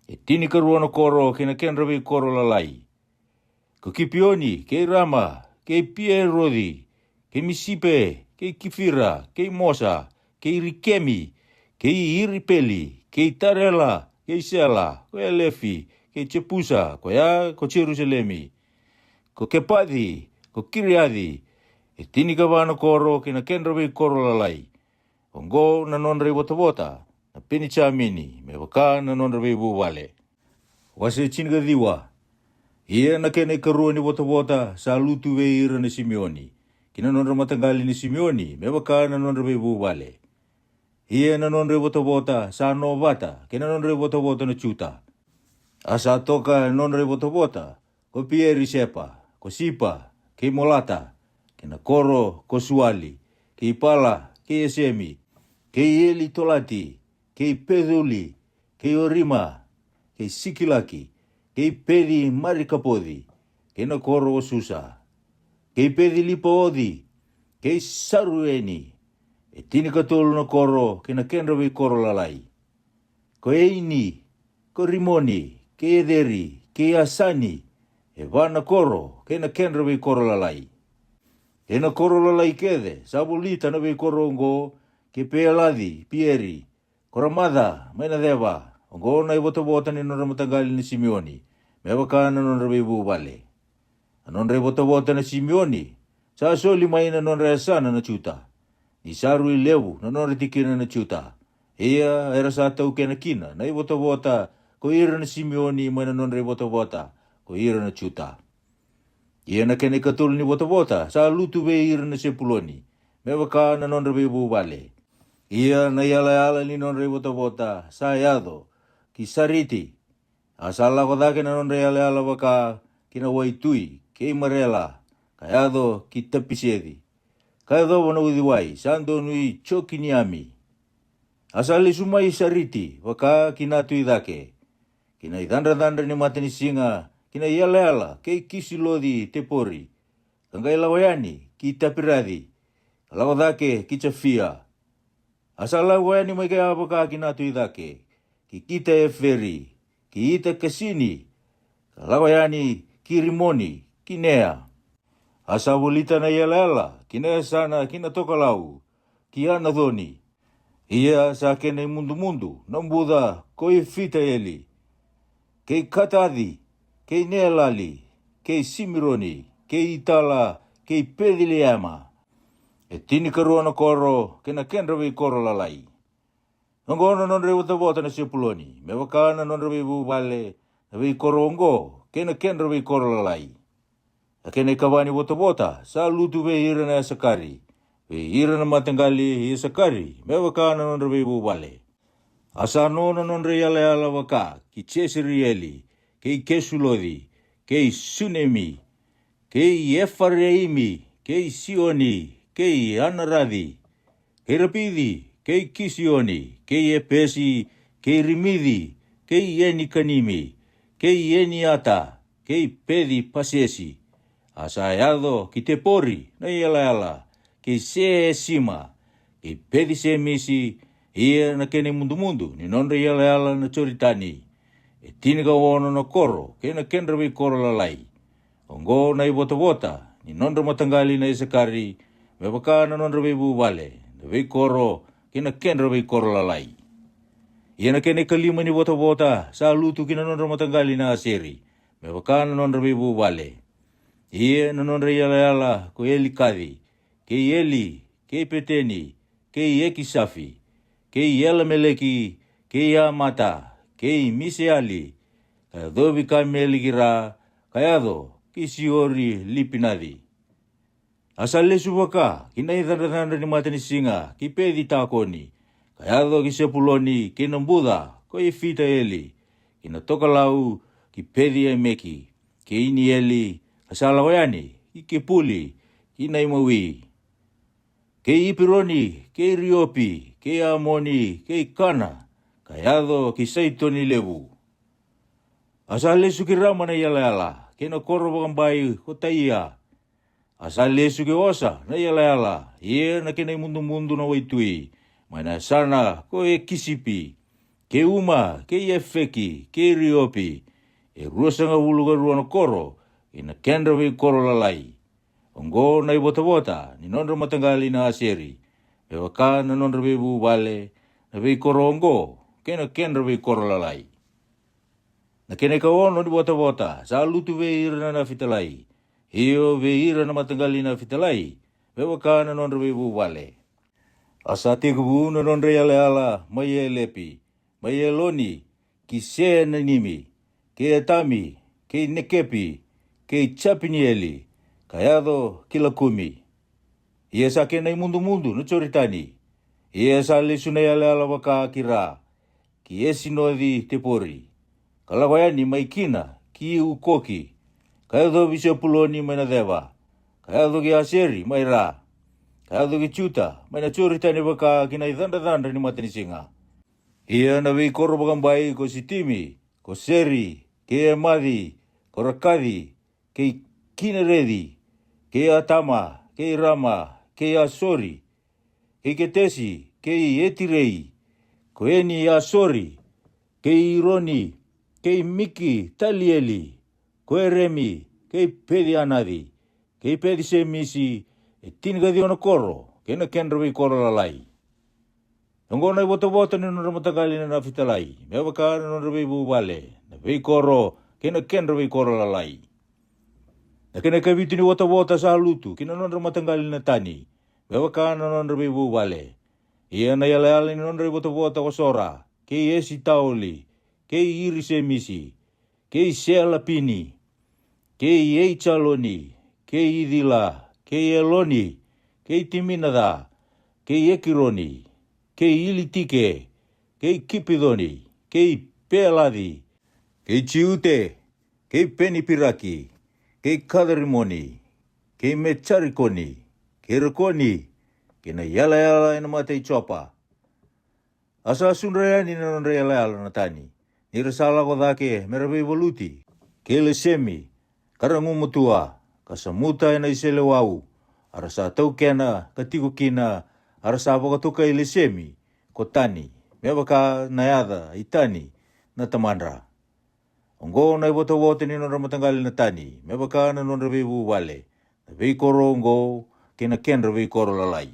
A: E tini karuana koro kina kenra vei koro lalai. Ko kipioni. Kei rama. Kei pie rodi. Kei misipe. Kei kifira. Kei mosa. Kei rikemi. Kei iripeli. Kei tarela. Kei sela. Ko elefi. Kei chepusa. Ko ya. Ko Jerusalemi. Ko kepadi. Ko kiriadi. E tini kawana koro kina kenra vei koro lalai. Ongo na nonre bota. Na peni chamini. Me waka na nonre vei buwale. Wase chiniga diwa. Ia na kene karua ni bota. Sa lutu vei ira ni Simeoni. Kina nonre matangali ni Simeoni. Me waka na nonre vei buwale. Ia na nonre bota. Sa novata. Kina nonre bota na chuta. Asa toka nonre bota. Ko pieri sepa. Ko sipa. Kei molata. Kina koro ko suali. Kei pala. Kei esemi. Kei eli tolati. Kei peduli. Kei orima. Kei sikilaki. Kei pedi marikapodi. Kina koro o susa. Kei pedi lipo odi. Kei sarueni. E tini katolu na koro. Kina kenrawi koro lalai. Ko eini. Ko rimoni. Kei ederi. Kei asani. E vana koro. Kina kenrawi koro lalai. Kena koro lalai kede. Sabulita na vei koro ngo. Ke pealadi. Pieri. Koramada. Maina deva. Ongo na bota ni nonre matagali ni Simeoni. Mewa na nonre bebu vale. Nonre bota na Simeoni. Sa soli maina nonre asana na chuta. Ni saru i levu na nonre tikina na chuta. Ia era sa tau kena kina. Na bota ko ira na Simeoni maina nonre bota ko ira na chuta. Ia na kene katul ni bota. Sa lutu be ira na sepuloni. Mewa na nonre bebu vale. Ia na yala ni nonre bota. Sa yado. Kisariti. Asala ko dake na nonre yala waka. Kina waitui. Kei marela. Kayado kita pisedi. Kayado wana udiwai. Sando nui choki ni ami. Asali sumai sariti. Waka kina tui dake. Kina idandra ni mata ni singa. Kina yala. Kei kisilodi tepori. Kangay lawayani. Kita piradi. Kalau dake kichafia. Asala wayani mai kaya waka kina tui dake. Ki kita e feri. Ki ita kasini. Kalau yani kirimoni. Kinea. Asa bulita na yala. Kinea sana kina toka lau. Kiana dhoni. Ia sa kene mundu. Nambuda koi fita eli. Kei katadi. Kei nealali. Kei simironi. Kei itala. Kei pediliama. E tini karuana koro. Kena kenrawi koro lalai. Ongo nonre bota na sepuloni. Me waka na nonre bebu vale. Na vei koro ongo. Kena kenrawi koro lalai. Kene kawani bota. Sa lutu ve ira na sakari. Ve ira na matangali sakari. Me waka na nonre bebu vale. Asa no na nonre yala waka. Ki chesirieli. Kei kesulodi. Kei sunemi. Kei efareimi. Kei sioni. Kei anaradi. Kei rapidi. Kei kisioni. Kei epesi. Kei rimidi. Kei eni kanimi. Kei eni ata. Kei pedi pasesi. Asayado ki te pori. Na yala. Kei se sima. Kei pedi se misi. Ia na kene mundu. Ni nonre yala na choritani. E tini ka wono na koro. Kena kenrawi koro lalai. Ongo na bota. Ni nonre matangali na isakari. Mewaka na nonre bebu vale. Na vei koro. Kena kenrawi koro lalai. Ia na kene kalima ni bota. Sa lutu kina nonre matangali na aseri. Mewaka na nonre bebu vale. Ia na nonre yala. Ko eli kadi. Kei eli. Kei peteni. Kei eki safi. kei ela meleki, kei amata, kei miseali, kaya dobi ka melikira, kaya do, kisiori lipinadi. Asal lesu waka, kina itanda ni mata ni singa, kipedi takoni, kaya do kisepuloni, kinambuda, koi fita eli, kina toka lau, kipedi emeki, keini eli, asala wayani, kipuli, kina imawi. Kei ipironi, kei riopi, kei amoni, kei kana, kayado kisaitoni lebu. Asal lesu kirama na yala, kena koro bakambai kotaiya. Asal lesu ke osa na yala, ye na kena mundu na waitui. Mana sana ko e kisipi, ke uma, ke efeki, ke riopi. E ruasanga uluga ruana koro, ina kendra vi koro lalai. Ongo na ibota-bota, ni nondro matangali na aseri. Ewa ka na nondro bebu vale, na vei koro ongo, kena kendra vei koro lalai. Na kene ka ono ni bota-bota, sa lutu veira na fitalai. Hio veira na matangali na fitalai, ewa ka na nondro bebu vale. Asa tikubu na nondro yale ala, mai e lepi, mai e loni, ki se na nimi, ke atami, ke nekepi, ke chapinieli, kayado kila kumi. Ia sa kena mundu no choritani. Ia sa lesu na yale ala waka kira. Ki esinodi tepori. Kalawayani mai kina ki ukoki. Kayado visio puloni mai na deva. Kayado ki aseri mai ra. Kayado ki chuta mai na choritani waka kina idanda ni matani singa. Ia na vei koro bakambai ko sitimi, ko seri, ke amadi, ko rakadi, ke kina redi. Ke atama, ke rama, ke asori, ke ketesi, ke etirei, ko eni asori, ke ironi, ke miki talieli, ko eremi, ke pedi anadi, ke pedi semisi, e tinga di ono koro, ke na kendra koro lalai. Nongo na bota ni nondra matagali na fitalai, mewa ka na nondra bu vale, na vei koro, ke na kendra koro lalai. Na kena kavitu ni wota sa lutu, kina nondra matangali na tani. Bewa ka na nondra bebu vale. Ia na yala ni nondra wota kosora. Kei esi taoli. Kei iri semisi. Kei seala pini. Kei ei chaloni. Kei idila. Kei eloni. Kei timinada. Kei ekironi. Kei ilitike. Kei kipidoni. Kei peladi. Kei chiute. Kei penipiraki. Kei kadarimoni, kei mecharikoni, kei rekoni, kena yala ina matei chopa. Asa sunrayani na nondra yala na tani. Nirasala ko dake merabe voluti, kei lesemi, karangu mutua, kasamuta ina isele wau, arasa tau kena katiku kina, arasa apakatuka lesemi, kotani, mebaka nayada itani na tamandra. Ongo na ibota ni nondra matangali na tani, mebaka na nondra bebu vale, na vei koro ongo, kena kendra vei koro lalai.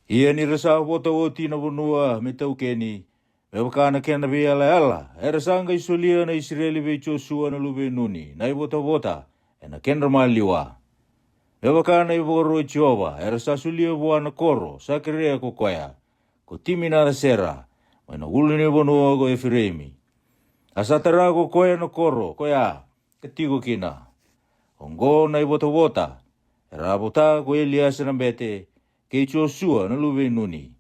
A: Ia ni rasa wota na bunua me tau keni, mebaka na kena vei ala, erasanga isolia na Israeli vei Joshua na lube nuni, na ibota, na kendra maliwa. Mebaka na iboro Jehova, erasa sulia bua na koro, sakirea kokoya, ko timi na rasera, na ulu ni bunua ko Efiremi. Asatara ko koya no koro, koya, ketigo kina. Ongo na ibota, rabota ko Elias na bete, ke Joshua na lube nuni.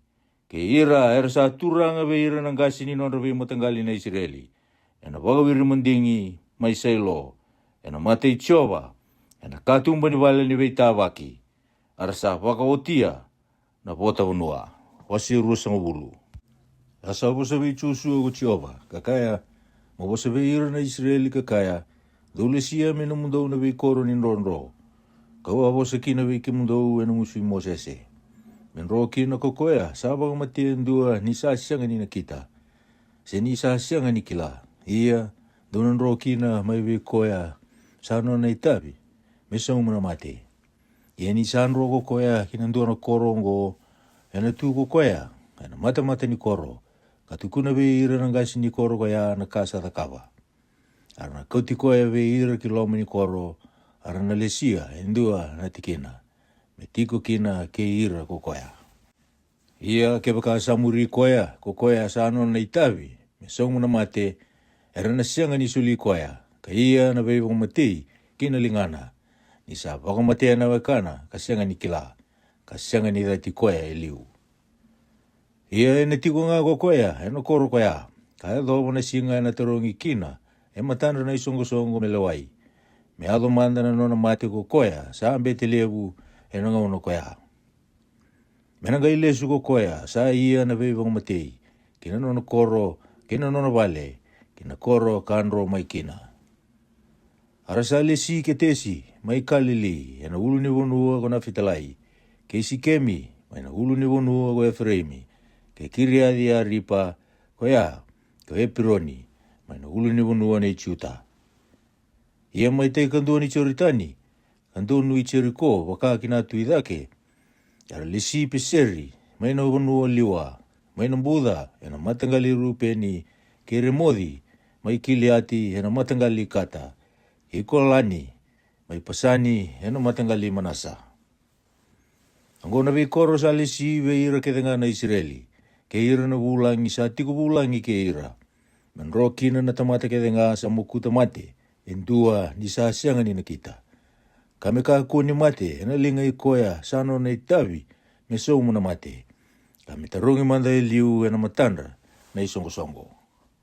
A: Ke ira ersa turanga be ira ng gasini no rabi matanggali na Israeli. Ena bagawiri mendingi may sailo. Ena matay choba. Ena katumba ni bala ni beitawaki. Arsa bakawotia na bota unua. Wasi rusang bulu. Asa po sabi Joshua ko choba, kakaya, mawasabi ira na Israeli kakaya, dole siya minumundo na bi koro ni ronro. Kawa po sa kinabi kimundo en muswi Mosese. Menro kina kokoya, sabang matiendua ni sasyang ni nakita. Se ni sasyang ni kila. Iya, doon ro kina may bi koya, sano na itabi, mesang mo na mati. Iya ni sanro kokoya, kinandua na korongo, ena tu kokoya, ena mata-mata ni koro. Katukuna be ira ng gasi ni koro kaya nakasa takawa. Arna kauti koya be ira kiloma ni koro, arna lesia, endua natikina. Metiko kina ke ira kokoya. Ia ke baka samuri koea, ko koea sa ano na itavi, me songu na mate, na sianga ni suli koea, ka ia na vei mati, kina lingana, ni sa baka matea na wakana, ka sianga ni kila, ka sianga ni dati koea liu. Ia na tiko nga ko koea, na koro koea, ka e dhobo na singa na tarongi kina, matanda na isongo me lawai. Me ado manda na nona mate ko koea, sa ambete levu, na ngauno koea. Menanga ilesu ko koea, sa ia na vei matei, kina nona koro, kina nona vale, kina koro kanro mai kina. Arasa lesi ke tesi, mai kalili, na ulu ni vonua ko na fitalai, ke isi kemi, mai na ulu ni vonua ko Efraimi, ke kiriadi a ripa, koea, ko Epironi, mai na ulu ni vonua na ichuta. Ia mai te kandoa ni choritani, kandoa nui cheriko, waka kina tuidake, ara lesi peseri, mai na vonua liwa, mai na buda, na matangali rupeni, ke remodi, mai kiliati, na matangali kata, ikolani, mai pasani, na matangali manasa. Anggo na koro sa lesi ve ira ke na Israeli, ke ira na bulangi sa tiku bulangi ke ira. Menroki na tamata ke sa mukuta mate, endua ni sa sianga ni nakita. Kami kaku ni mate, na linga ikoya, sano na itavi, me so muna mate. Kami tarungi manda liu na matandra, na isongo-songo.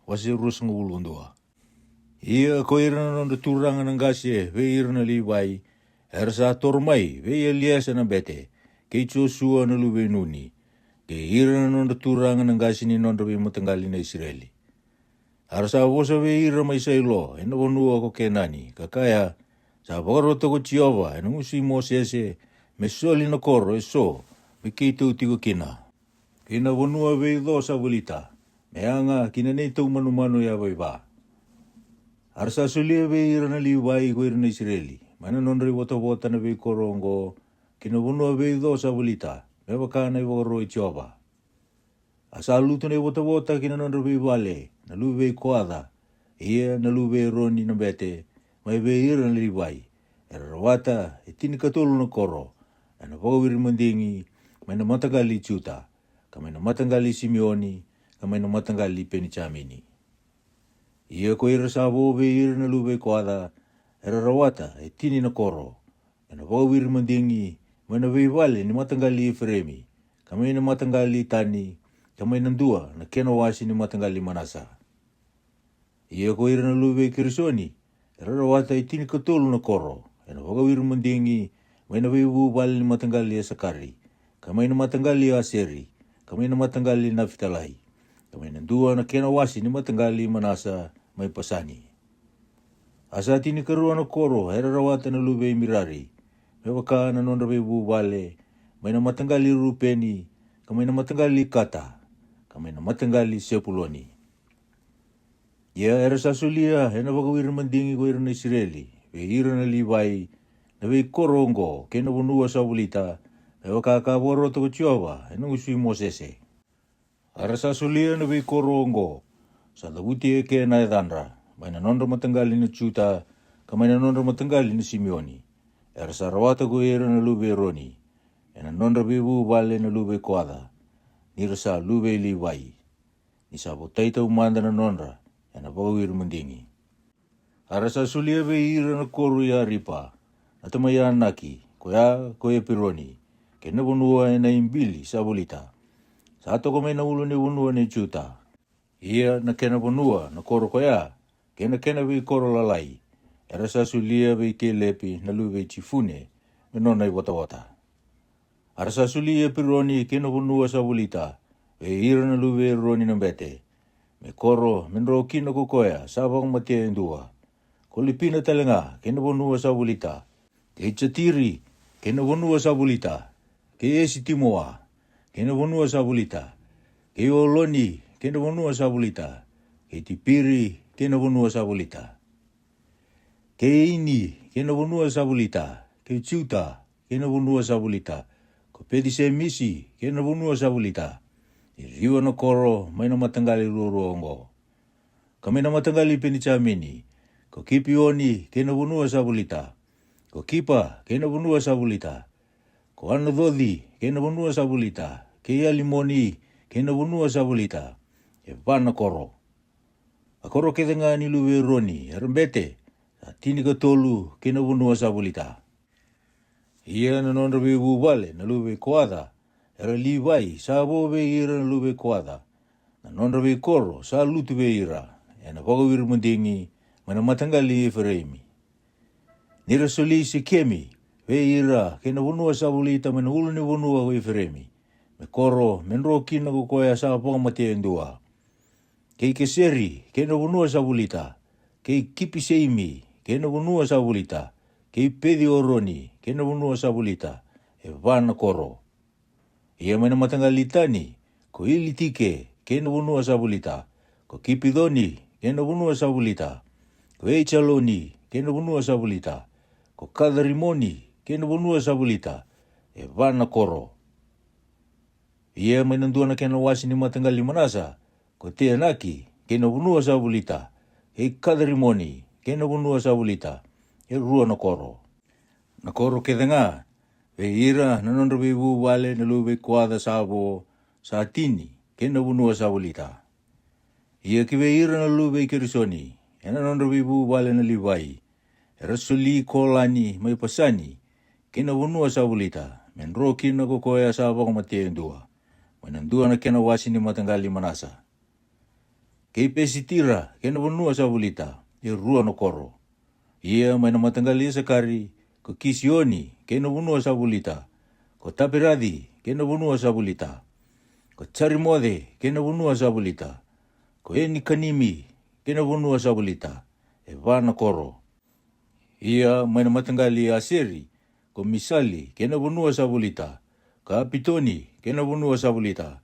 A: Wasi urus ngulundua. Ia ko ira na turanga ng gasye, ve ira na liwai, sa tormai, ve Eliasa na bete, ke Joshua na luwe nuni, ke ira na turanga ng gasye ni nondo matanggali na Israeli. Sa wosa ve ira mai sailo, na vonua ko kenani, kakaya, sa bagaroto ko Jehova, na ngusi Mosese, me soli na koro so, me kito tiko kina. Kina vonua ve do sa volita, me anga kina neito manumano ya ba. Arsa sulia ve ira na liwai ko ira na Israeli, mana nondri wota na ve korongo, kina vonua ve do sa volita, me wakana i voro i Jehova. Asa luto na wota kina nondri ve vale, na luwe koada, ia na luwe roni na bete, mai ve ira na liwai, rawata tini katulu na koro, na vawiri mandingi, mai na matagali Juta, kamay na matangali Simeoni, kamay na matangali Penichamini. Ia ko ira sa ve ira na luwe koada, rawata tini na koro, na vawiri mandingi, mai na ve vale ni matangali Efraimi, kamay na matangali Tani, kamay na dua na kenawasi ni matangali Manasa. Ia ko ira na luwe Kirsoni, rawata tini katulu na koro, na vagawir mandingi, may na vibubal ni matanggali Sakari, kamay na matanggali Aseri, kamay na matanggali Nafitalai, kamay na dua na kenawasi ni matanggali Manasa, may pasani. Asa tinikaruan na koro, rawata na luwe Mirari, may waka na non na vibubale, may na matanggali Rupeni, kamay na matanggali Kata, kamay na matanggali Sepuloni. Ia sa sulia, na vagawir mandingi ko ira na Israeli, ve ira na liwai, na ve korongo, ke na vonua sa volita, ve wakakaboro to Jehova, na usui Mosese. Sa sulia na ve korongo, sa dabuti ke na edandra, may na nondra matanggali na Juta, kamay na nondra matanggali na Simeoni. Sa rawata ko ira na lube Roni, na nondra vivu vale na lube koada, nira sa lube liwai, ni sa botaita umanda na nondra, na vawir mandingi. Sa sulia ve ira na koro ya ripa, na tamaya naki, koya Epironi, ke na vonua na imbili sa volita. Sa ato ko may na ulo ni vonua ni Juta. Ia na kena vonua na koro koya, kena ve koro lalai. Sa sulia ve Kelepi na luwe Chifune, menona i wata-wata. Sa sulia Epironi kena vonua sa volita, ve ira na luwe Roni na bete. Me koro, menro kina kukoya, sabang matia endua. Kolipina talenga, kena vonua sa volita. Ke Chatiri, kena vonua sa volita. Ke Esitimoa, kena vonua sa volita. Ke Oloni, kena vonua sa volita. Ke Tipiri, kena vonua sa volita. Ke Ini, kena vonua sa volita. Ke Juta, kena vonua sa volita. Ko Pedisemisi, kena vonua sa volita. Riwa na koro, may na matanggali ruruongo. Kami na matanggali Penichamini, ko Kipioni, kinabunua sa volita. Ko Kipa, kinabunua sa volita. Ko Anododi, kinabunua sa volita. ke ia limoni ke na vunua savulita e vana koro. A koro ke denga ni luwe roni rembete sa tini ka tolu ke na vunua savulita. Ia na nondra be vale na luwe koada era livai sa be ira na luwe koada. Na nondra be koro sa lutu be ira e na vagawir mundingi mana matangali e feremi. Nira soli se kemi ve ira ke na vunua savulita mana ulu ni vunua e feremi. Me koro menro kina ko koya sa ponga mate ndua. Kei keseri ke na vunua savulita. Kei kipi seimi ke na vunua savulita. Kei pedi oroni ke na vunua savulita e vana koro. Ia mana matangalitani ko ili tike ke na vunua savulita. Ko kipi doni ke na vunua savulita. Ko eichaloni ke na vunua savulita. Ko kadarimoni ke na vunua savulita e vana koro. Ia menentuana ke na wasi ni matangali manasa ko te anaki ke na vunua savulita. E kadarimoni ke na vunua savulita e rua na koro. Na koro ke denga ve ira na nondra bebu wale na lube kuada sabo sa tini ke na vunua savulita. Ia ki ve ira na lube kirisoni e na nondra bebu wale na livai. E rasuli kolani mai pasani ke na vunua savulita men roki na kokoya sabo ko mate ndua. Menendua na ke na wasi ni matangali manasa. Kei pesitira ke na vunua savulita e rua na koro. Ia mai na matangali sakari ko kisioni ke na vunua savulita. Ko tapiradi ke na vunua savulita. Ko charimode ke na vunua savulita. Ko eni kanimi ke na vunua savulita. E vana koro. Ia mai na matangali aseri ko misali ke na vunua savulita. Ko apitoni ke na vunua savulita.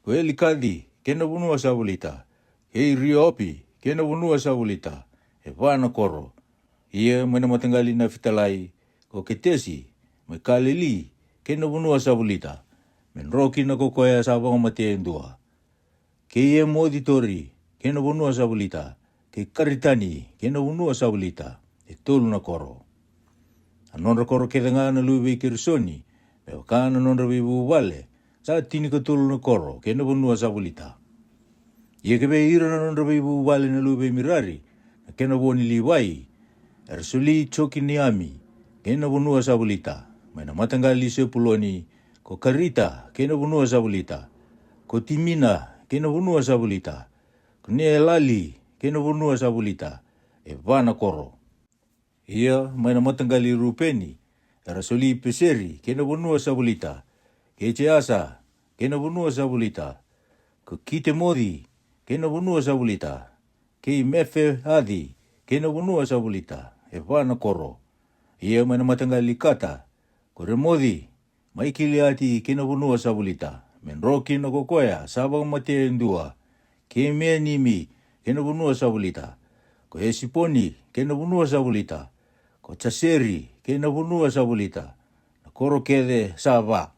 A: Ko elikadi ke na vunua savulita. Hei riopi ke na vunua savulita. E vana koro. Ia mai na matangali na fitalai ko ketesi mai kaleli ke na vunua savulita. Men roki na kokoya sabang mate ndua. Ke ie moditori ke na vunua savulita. Ke karitani ke na vunua savulita. E tolu na koro. Anondra koro ke denga na luwe kirisoni. Me wakana nondra bebu wale. Sa tini ka tolu na koro ke na vunua savulita. Ia ke be ira na nondra bebu wale na luwe mirari. Na ke na voni liwai. Ersuli choki niami ke na vunua savulita. Mai na matangali sepuloni ko karita ke na vunua savulita. Ko timina ke na vunua savulita. Ko neelali ke na vunua savulita. E vana koro. Ia mai na matangali rupeni. Ersuli peseri ke na vunua savulita. Ke cheasa ke na vunua savulita. Ko kite modi ke na vunua savulita. Ke mefe adi ke na vunua savulita. E vana koro. Ia mai na matangali kata. Ko remodi mai kiliati ke na vunua savulita. Men roki na kokoya sabang mate ndua. Ke mea nimi ke na vunua savulita. Ko esiponi ke na vunua savulita. Ko chaseri ke na vunua savulita. Na koro kede sava.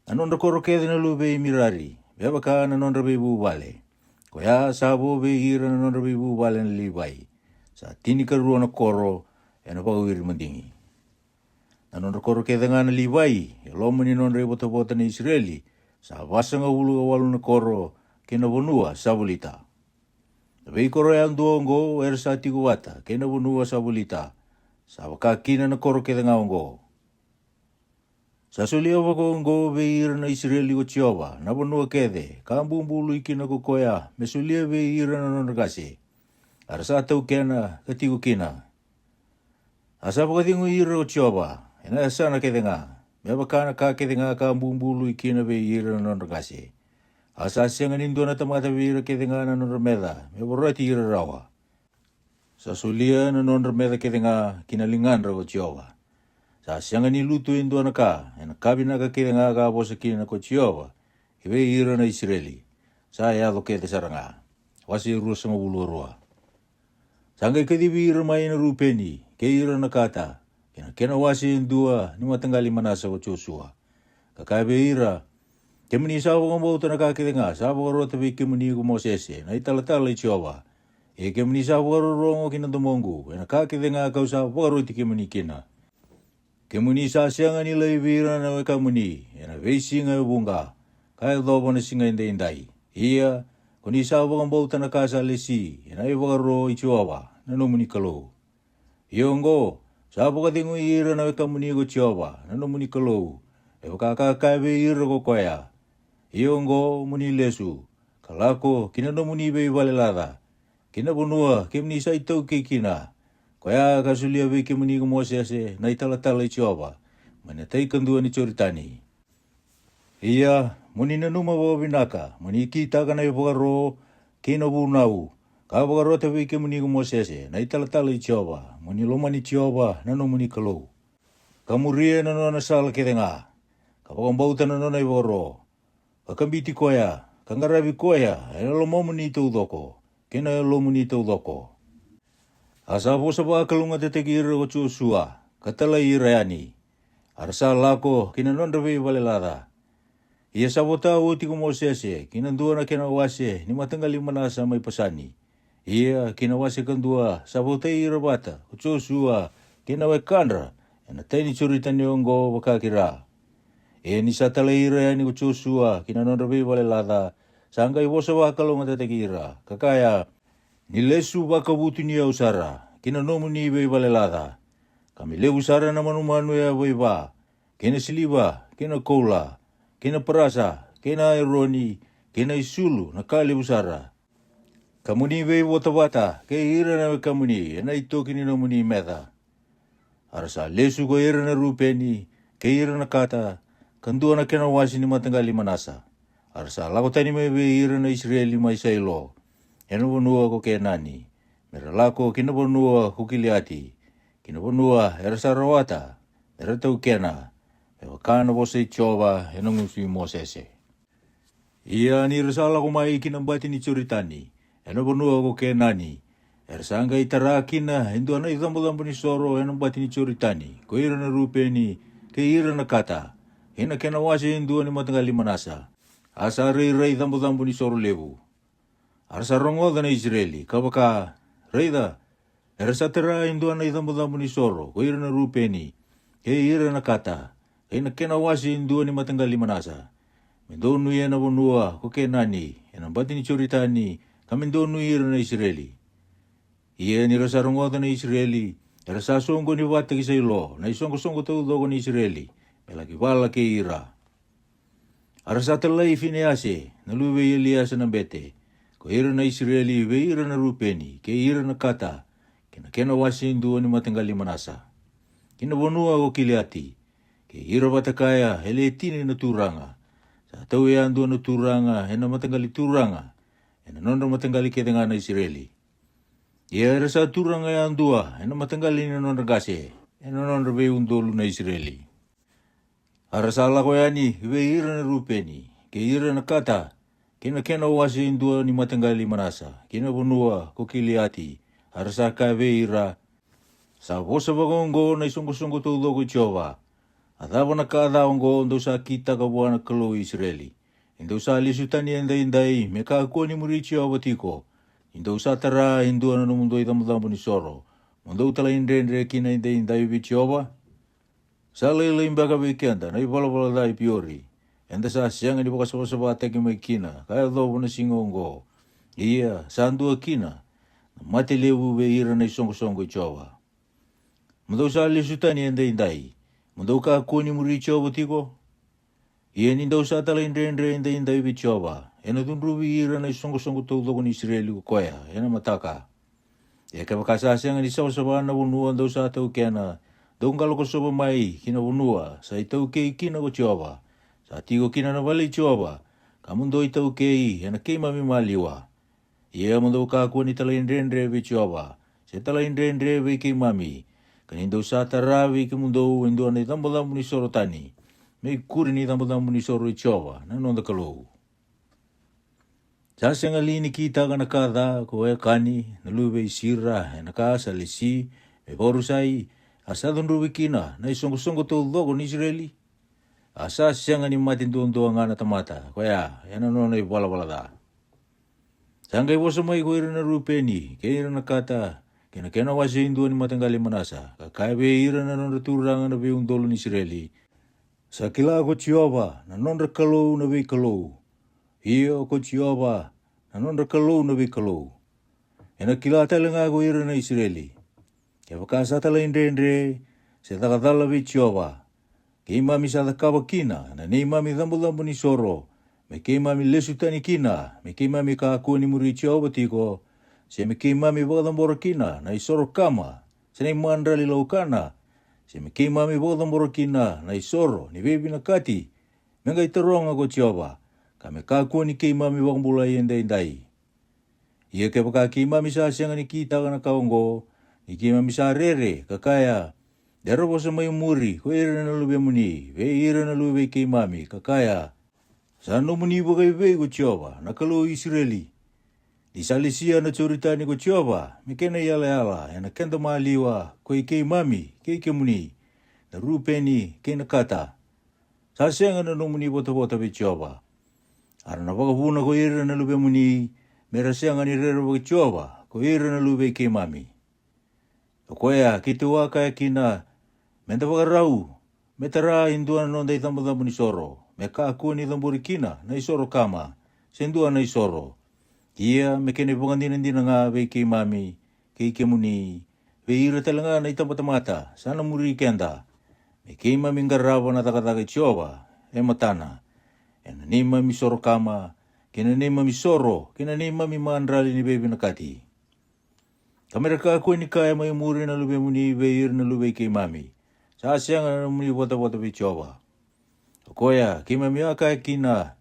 A: Anondra koro kede na lube mirari. Beba ka na nondra bebu wale. Ko ya sabo be ira na nondra bebu wale na libai. Sa tini ka rua na koro e na pagawiri mandingi. Na nondra koro kede nga na libai. E lomo ni nondra bota na Israeli. Sa vasa nga ulu awalu na koro ke na vunua savulita. Nabai koro e anduongo er sa tiguwata ke na vunua savulita. Sa wakakina na koro kede nga ongo. Sa sulia wako ngo veira na Israeli ko Chiova, na vunua kede, kambumbulu ikina ko koya, me sulia veira na nonagasi. Arasa tau kena katigo kina. Asa pakatingo ira ko Chiova, ena sana kede nga, me bakana ka kede nga kambumbulu ikina veira na nonagasi. Asa siang nindo na tamata veira kede nga na nonameda, me borati ira rawa. Sa sulia na nonameda kede nga kinalingan ra ko Chiova. Sa sianga ni lutu indo na ka, ena kabina ka kede nga ka bosa kina ko Chiova, iwe ira na Israeli. Sa yado kede saranga, wasi rusa ngabulu rua. Sangay kadibi ira may na rupeni, ke ira na kata, kena wasi indua ni matangali manasa ko Joshua. Kakabe ira, kemani sawa ng bauta na kakede nga, sawa ka rota bi kemani ko Mosese, na italatala Chiova. E kemani sawa ka rongo kinantumongu, ena kakede nga ka sawa ka roti kemani kina. Ke muni sa sianga ni lai vira na weka muni, ena veisinga bunga, kaya dobo na singa indai. Ia, kuni sa wakang bauta na kasa lesi, ena iwakaro ichiwawa, nano muni kalau. Iongo, sa wakatingu ira na weka muni ko chiwawa, nano muni kalau. E wakakakawe ira ko koya. Iongo muni lesu, kalako kinano muni bei valelada. Kina bunua, kimni sa itau kikina. Koya kasulia wiki muni kumosiase na itala-tala ichiwawa. Mana taikandua ni choritani. Ia, muni nanuma wawinaka. Muni kita kana ipagaro kino bunau. Ka wagaro te wiki muni kumosiase na itala-tala ichiwawa. Muni loma ni chiwawa nano muni kalau. Kamuria nano na sala ketenga. Kapagambauta nano na ipagaro. Kakambiti koya. Kangarabi koya. Ena lomo muni itaudoko. Kena lomo muni itaudoko. Asa po sa pakalunga te tekira ko Joshua, katala irayani. Arsa lako kinanonda vei valelada. Ia sabota uti ko Mosese, kinandua na kinawase, ni matanggali manasa may pasani. Ia kinawase kandua, sabota irabata, ko Joshua, kinawekandra, na teni churita niyongo wakakira. Ia ni sa tala irayani ko Joshua, kinanonda vei valelada, sangga iwo sa pakalunga te tekira, kakaya, ni lesu baka butu ni usara, kina nomu ni ibe valelada. Kami le usara na manumanu ya waiba, kina siliba, kina kola, kina perasa, kina ironi, kina isulu na kali usara. Kamu ni ibe wata-wata, ke ira na kamu ni, na ito kini nomu ni meta. Arasa lesu ko ira na rupeni, ke ira na kata, kandua na kina wasi ni matanggali manasa. Arasa lakotani me ibe ira na Israeli maisailo. Eno bonua ko kenani, mera lako kina bonua ko kiliati, kina bonua erasa rawata, mera tau kena, mewa kana bose choba eno ngusi Mosese. Ia ni resala ko mai kina bati ni choritani, eno bonua ko kenani, erasa anga itara kina, hindu ana idambo ni soro eno bati ni choritani, ko ira na rupeni, ke ira na kata, hina kena wasi hindu ani matanggali manasa, asa rei dambo ni soro lebu. Arsa rongo na Israeli, kabaka, reida, erasa tera indua na idambo ni soro, ko ira na rupeni, ke ira na kata, ke na kena wasi indua ni matanggali manasa. Mendonu ya na bonua, ko kenani, ena bati ni choritani, kamendonu ira na Israeli. Ia ni rasa rongo na Israeli, erasa songo ni wata kisailo, na isongo tau dogo ni Israeli, pelaki wala ke ira. Arsa telai finease, na luwe Eliasa na bete, ko ira na Israeli ve ira na rupeni, ke ira na kata, kena wasi indua ni matanggali manasa. Kina bonua ko kiliati, ke ira batakaya hele tini na turanga. Sa tau ya andua na turanga, hena matanggali turanga, hena nonda matanggali ketenga na Israeli. Ia rasa turanga ya andua, hena matanggali na nonda gase, hena nonda ve undolu na Israeli. Arasa lako yani ve ira na rupeni, ke ira na kata, kena wasi indua ni matanggali manasa, kina bonua ko kiliati, arasa ka veira, sa vosa bagongo na isongo todo ko chova, adaba na kada ongo ndo sa kita ka buana kalo Israeli, indo sa lisutani indai, meka ko ni murichi abatiko, indo sa tara indua na mundo idamudambo ni soro, mundo tala indre kina indai bichova, sa lele imbaga weekenda na ibala dai piori. Enda sa siang ni bukas sa teki mai kina, kaya do na singongo. Ia, sandua kina, mati lewu be ira na songo chowa. Mundo sa lisutani indai, mundo ka kuni muri chowa tiko. Ia ni do sa tala indai bichowa. Ena tunrubi ira na songo todo ni Israeli ko koya, ena mataka. Ia ka bakasa siang ni sa na bunua do sa tau kena, dongalo ko soba mai kina bunua, sa itau kina ko chowa. Sa tigo kina na wale choba, kamundo itau kei, ena kei mami maliwa. Ia mundo ka kuni tala indre choba, se tala indre kei mami, kanindo sa tarawi ke mundo indo na dambo ni sorotani, me kuri ni dambo ni soro choba, na nonda kalau. Sa sengali ni kita kana kada, ko e kani, na lube isira, ena ka sa lisi, me borusai, asa donrubi kina, na isongo todo ni Israeli. Asa sianga ni matin tuon ngana tamata, kaya yana no na wala da. Sangga iwo mai ko ira na rupeni, ke ira na kata, kena wasi indua ni matanggali manasa, kakai be ira na nonra turanga na be undolo ni Israeli. Sa kila ko Jehova na nonra kalou na be kalou. Iyo ko Jehova na nonra kalou na be kalou. Ena kila talenga ko ira na Israeli. Ke wakasa tala indre se takatala be Jehova. Ke imami sa takawa kina na ne imami dhambu ni soro. Me ke imami lesu tani kina, me ke imami ka akua ni muri Jehova tiko. Se me ke imami wakadambora kina na isoro kama. Se ne mandrali laukana. Se me ke imami wakadambora kina na isoro ni bebi na kati. Menga itaronga ko Jehova. Ka me ka akua ni ke imami wakambula iende indai. Ia ke waka ke imami sa sianga ni kita kana kaongo. Ni ke imami sa rere kakaya. Dero bosa mai muri ko ira na lube muni. Ve ira na lube ke imami kakaya. Sa no muni wakai ve ko Jehova na kalau Israeli. Di salisia na choritani ko Jehova, me kena yala na kenda maliwa ko ike mami, ke muni, na rupeni, ke na kata. Sa sianga na muni bota be Jehova. Ara na wakapuna ko ira na lube muni, mera sianga ni rero ko Jehova, ko ira na lube ke mami. O koea, kitu waka ya kina, menta wakarau, metara indua na nonda itambo ni soro, me ka akua ni tamburi kina, na isoro kama, sendua na isoro. Ia me kene pangandina nga ve ke mami, ke muni, ve ira talanga na itapatamata, sana muri kenda. Me ke mami ngarawa na takataka Jehova, matana. Ena ne mami soro kama, kena ne mami soro, kena ne mami mandrali ni bebi nakati. Kamera ka ako ni kaya may muri na lube muni, ve ira na lube ke mami. Sa siyang na muni bota ve Jehova. Okoya, ke mami akaya kina,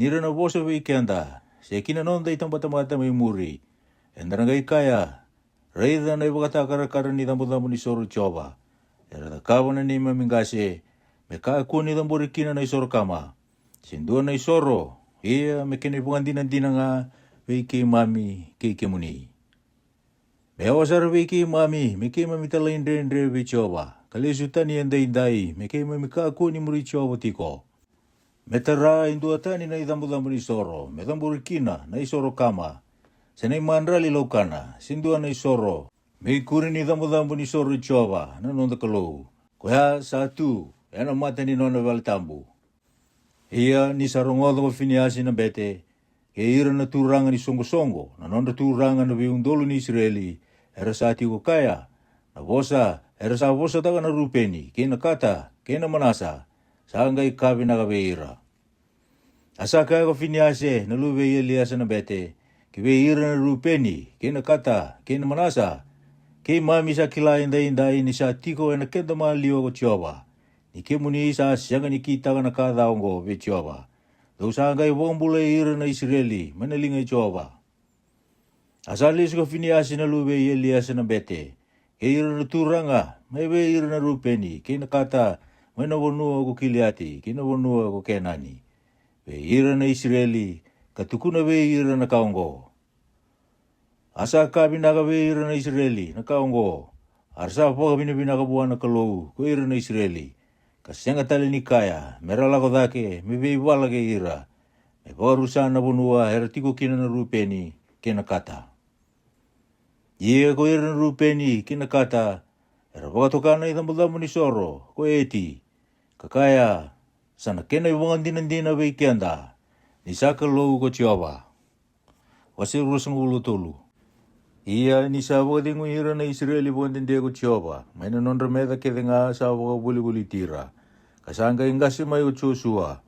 A: nira na bosa ve kenda. Se kina nonda itang batamata may muri. Endarangai kaya. Raida na ibakatakara ni tambo ni soro Jehova. Era kawa na ni mamingase. Me kaakua ni tambo kina na isoro kama. Sindua na isoro. Ia me kene pangandina nga. Wiki mami ke muni. Me awasara wiki mami. Me ke mami tala indre we Jehova. Kalisutani indai. Me ke mami kaakua ni muri Jehova tiko. Metara indua tani na idambu ni soro, metamburi kina na isoro kama. Senai mandrali laukana, sindua na isoro. Me kuri ni idambu ni soro Jehova, na nonda kalou. Koya satu, ena mata ni nona valitambu. Ia ni sarongodo ko finiasi na bete, ke ira na turanga ni songo, na nonda turanga na viundolo ni Israeli, era sati ko kaya, na bosa, era sa bosa taga na rupeni, kena kata, kena manasa. Sangay kabi na kabeira. Asa kaya ko finiase na lube Eliasa na bete. Kibeira na rupeni, kina kata, kina manasa. Kay mami sa kila inday ni sa tiko na kenda maliwa ko Jehova. Ni muni sa siyang ni kita ka na kadaong ko be Jehova. Daw sangay wang bulay ira na Israeli, manalingay Jehova. Asa lis ko finiase na lube Eliasa na bete. Kaya na turanga, may beira na rupeni, kina kata, may nawunua ko kiliati, kinawunua ko kenani. Be ira na Israeli, katukuna be ira na kaongo. Asa ka binaka be ira na Israeli, na kaongo. Arsa po ka binakabuhan na kalou, ko ira na Israeli. Kasyang atali ni kaya, merala ko dake, may be iwala ke ira. May pagarusan na bunua, heratiko kina na rupeni, kinakata. Iya ko ira na rupeni, kinakata. Era pagatokan na itambo ni soro, ko eti. Kakaya, sana kena ibang dina be kianda. Ni sakalou ko Jehova. Wasir rusang ulo tolu. Iya ni sabo dingo ira na Israeli ibang dinde ko Jehova. May nanondra meda kede nga sabo ka buli tira. Kasangay ngasi may Joshua.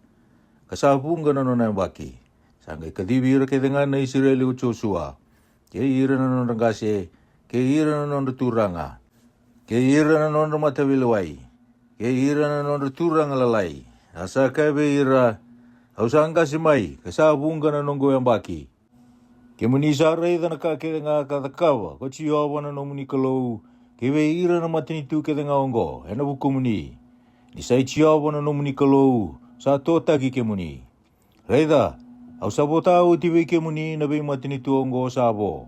A: Kasabong ganon na baki. Sangay kadibira kede nga na Israeli ko Joshua. Kaya ira na nondra ngasi. Kaya ira na nondra turanga. Kaya ira na nondra matabilaway. Kaya ira na nondra turang alalay. Asa kabe ira. Hausang kasi may. Kasabong ka na nunggo yung baki. Kaya munisa ray na nakakita nga katakawa. Kaya Jehova na nomuni kalou. Kaya ira na matinitu kita nga ongo. Hena buko muni. Nisay Jehova na nomuni kalou. Sa totagi kaya muni. Rayda. Hausabo tao tiwe kaya muni na bay matinitu ongo sabo.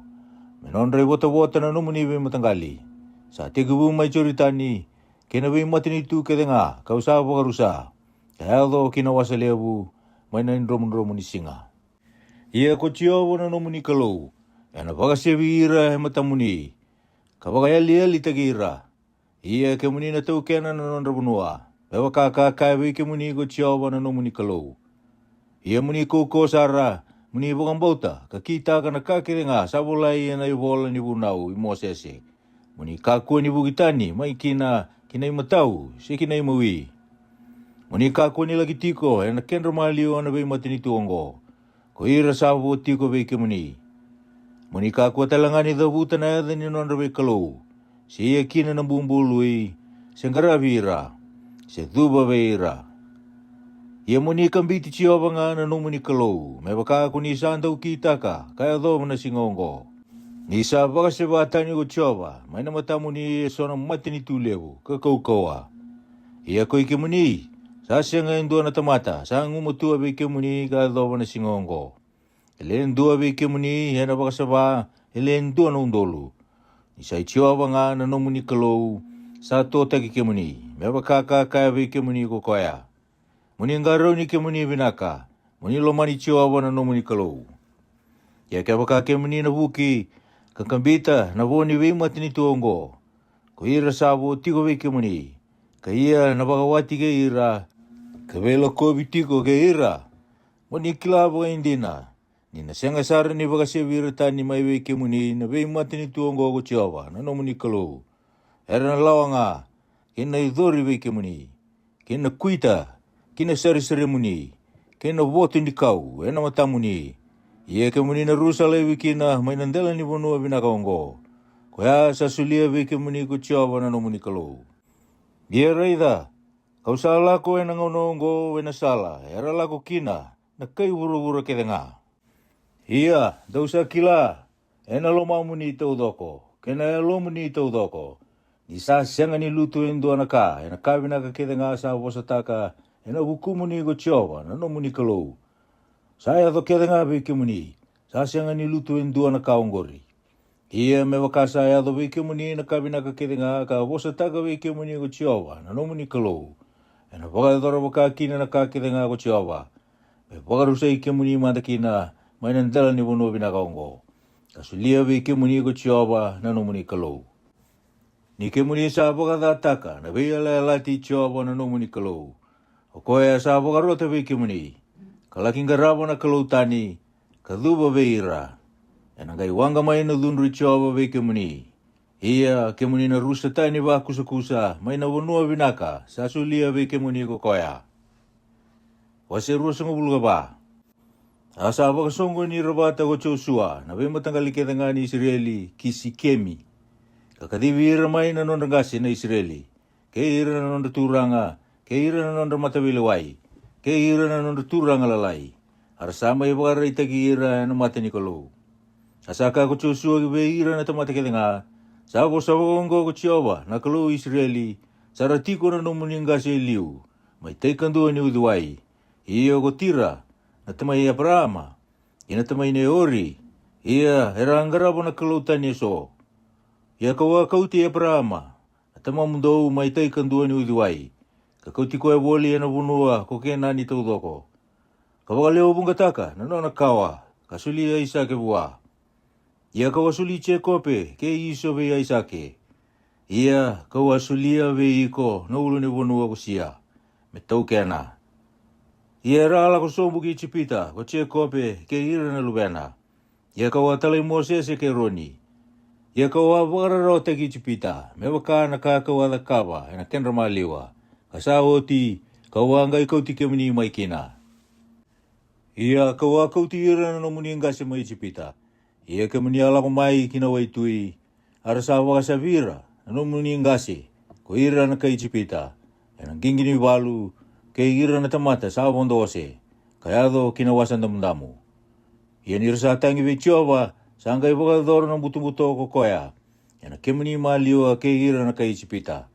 A: Menonray bota na nomuni bay matanggali. Sa tigubong may choritani. Kinabay matinitu kaya nga, kausabo karusa. Kaya do kinawasa lebu, may nainromun ni singa. Iya ko Jehova na nomuni kalou. Yana bagasya ira matamuni. Kabagayali tagira. Ia ke muni na tau kena na nondra bunua. Bewa kakakai ke muni ko chiawa na no muni kalau. Ia muni koko sara, muni bukang bauta, kakita kana kakire nga, sabulai na ibola ni bunau, imosese. Muni kakua ni bugitani, mai kina imatau, si kina imawi. Muni kakua ni lagi tiko, na kendra malio na bei matini tuongo. Ko ira sabu tiko bei ke muni. Muni kakua talangani dabuta na edha ni nondra bei kalau. Si ia kina na bumbului, sengaravi se duba bei ira. Ia muni kambiti chiova nga na no muni kalau, me baka ku ni sandau kitaka, kaya do na singongo. Ni sa baka se batani ko chiova, mai na mata muni sona mati ni tulevu, kakaukawa. Ia koi ke muni, sa sianga indua na tamata, sa ngumutua be ke muni kaya do na singongo. Ele ndua be ke muni, hena baka se ba, ele ndua na undolu. Ni sa chiova nga na no muni kalau, sa tota ke muni, me baka kaya be ke muni ko koya. Muni ngarau ni ke muni vinaka, muni lomani chiwawa na no muni kalau. Ya ke baka ke muni na buki, kakambita na voni vei matini tuongo. Ko ira sabo tiko vei ke muni, ka ia na bakawati ke ira, ka vela kobi tiko ke ira. Muni kilabo indina, ni na senga sara ni baka se vira tani mai vei ke muni na vei matini tuongo ko chiwawa na no muni kalau. Era na lawanga, kena idori vei ke muni, kena kuita, kina sari muni, kina voto ni kau, ena mata muni. Ia ke muni na rusa lewi kina, may nandela ni bonua binakaongo. Kaya sa sulia vi ke muni ko chiawa na no muni kalau. Ia raida, kau sala ko ena ngonongo, ena sala, era lako kina, na kai wura ke denga. Ia, dausa kila, ena loma muni tau doko, kena lo muni tau doko. Ni sa sianga ni lutu endo anaka, ena kabinaka ke denga sa wasataka, ena hukumu ni ko chiawa na no muni kalau. Saya to keda nga be ke muni. Sa sianga ni lutu endua na kaongori. Ia me waka saya to be ke muni na kabina ka keda nga ka wosa taka be ke muni ko chiawa na no muni kalau. Ena waka dora waka kina na ka keda nga ko chiawa. Me waka rusai ke muni manda kina mai nandala ni bono bina kaongo. Kasulia be ke muni ko chiawa na no muni kalau. Ni ke muni sa waka dataka na be ala lati chiawa na no muni kalau. O koe sa boka rota be ke muni. Kalaking garabo na kalau tani, kaduba be ira. Ena gai wanga mai na dunru chiawa be ke muni. Ia ke muni na rusa tani ba kusa, mai na wanua binaka, sa sulia be ke muni ko koea. Wase rusa ngubulga ba. Asa baka songo ni rabata ko Joshua, na be matanggali ke tangani Israeli, kisi kemi. Kakadibi ira mai na nondangasi na Israeli. Ke ira na nonda turanga, ke ira na nonda matawilawai, ke ira na nonda turanga lalai. Arasama ibara itagi ira na mata ni kalau. Asaka ko Joshua be ira na tamata ke nga. Sabo ongo ko Chiawa na kalau Israeli. Saratiko na nomuningasi liu. May taikando ni uduai. Iyo ko tira na tamay Abrahama. Ina tamay ni Ori. Iya herangarabo na kalau tani so. Ia kawa kauti Abrahama. Atamamundo may taikando ni uduai. Kakauti ko e woli na bunua ko kena ni taudoko. Kawakaleo bungataka na nona kawa. Kasuli ya Isake bua. Ia kawasuli che kope ke iso be ya Isake. Ia kawasulia be iko na ulu ni bunua ko siya. Metau kena. Ia rala ko sombu ki chipita ko che kope ke ira na lubena. Ia kawatalay Moses ke Roni. Ia kawawararo te ki chipita. Mewaka na kakawada kawa na kendra maliwa. Kasawo ti kawanga ikaw ti kemuni may kina. Ia kawa kau ti ira na muni ngasi may chipita. Ia kemuni ala ko may kinaway tui. Arasawa ka sa vira na muni ngasi. Ko ira na kay chipita. Yan ang gingini balu kay ira na tamata sa abondose. Kaya do kinawasan damdamu. Yan irasa tangi bechowa sa angay bagador ng buto-buto ko koya. Yan ang kemuni maliwa kay ira na kay chipita.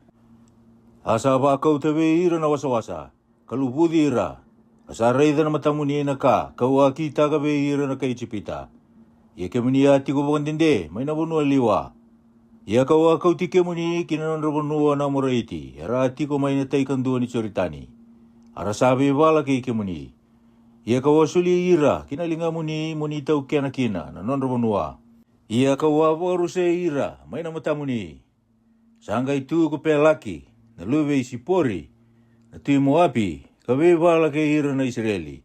A: Asa ba kau tabe ira na wasa-wasa, kalubudi ira. Asa raida na matamuni na ka, kawa kita ka be ira na kay chipita. Ia kemuni ati ko bakandinde, may nabunua liwa. Ia kawa kau ti kemuni kinanon rabunua na moraiti, era ati ko may natay kandua ni choritani. Ara sabi bala kay kemuni. Ia kawa suli ira, kinalinga muni tau kena nanon rabunua. Ia ka wawaru se ira, mai na matamuni. Sanga itu ko pelaki, na luwe isipori, na tui moapi, ka wala ke ira na Israeli.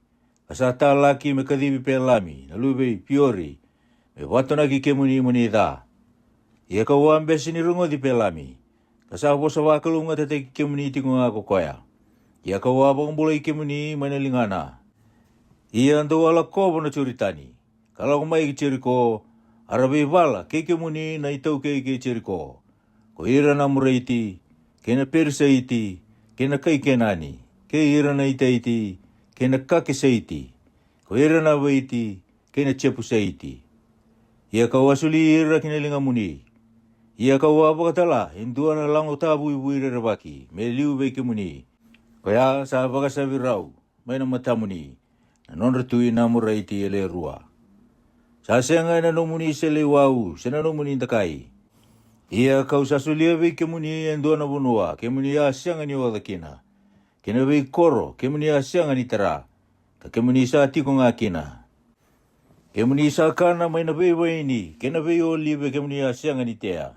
A: Kasata laki me kadibi pelami, na luwe piori, me watona ki kemuni muni da. Ia ka wambesi ni rungo di pelami. Kasa bosa wakalunga tate ki kemuni tingunga ko koya. Ia ka wabang bulai kemuni manalingana. Ia ando wala kobo na curitani. Kalau kumai ki ciriko, arabe wala keke muni na itau keke ciriko. Ko ira na muraiti, kena persa iti, kena kai kenani. Ke ira na iti, kena kake seiti. Ko ira na waiti, kena cepu seiti. Ia kau asuli ira kinalinga muni. Ia kau wapakatala, indua na lango tabu ibu ira rabaki, me liu beke muni. Ko ya sa bakasa virau, may na mata muni. Nanonra tui na muraiti ele rua. Sasenga na nomuni sele wau, sena nomuni takai. Ia kau sasulia vei kemuni endua na bunua, kemuni asianga ni wadakina. Kena vei koro, kemuni asianga ni tara. Ka kemuni sa tiko nga kina. Kemuni sa kana may na vei waini, kena vei olive kemuni asianga ni tea.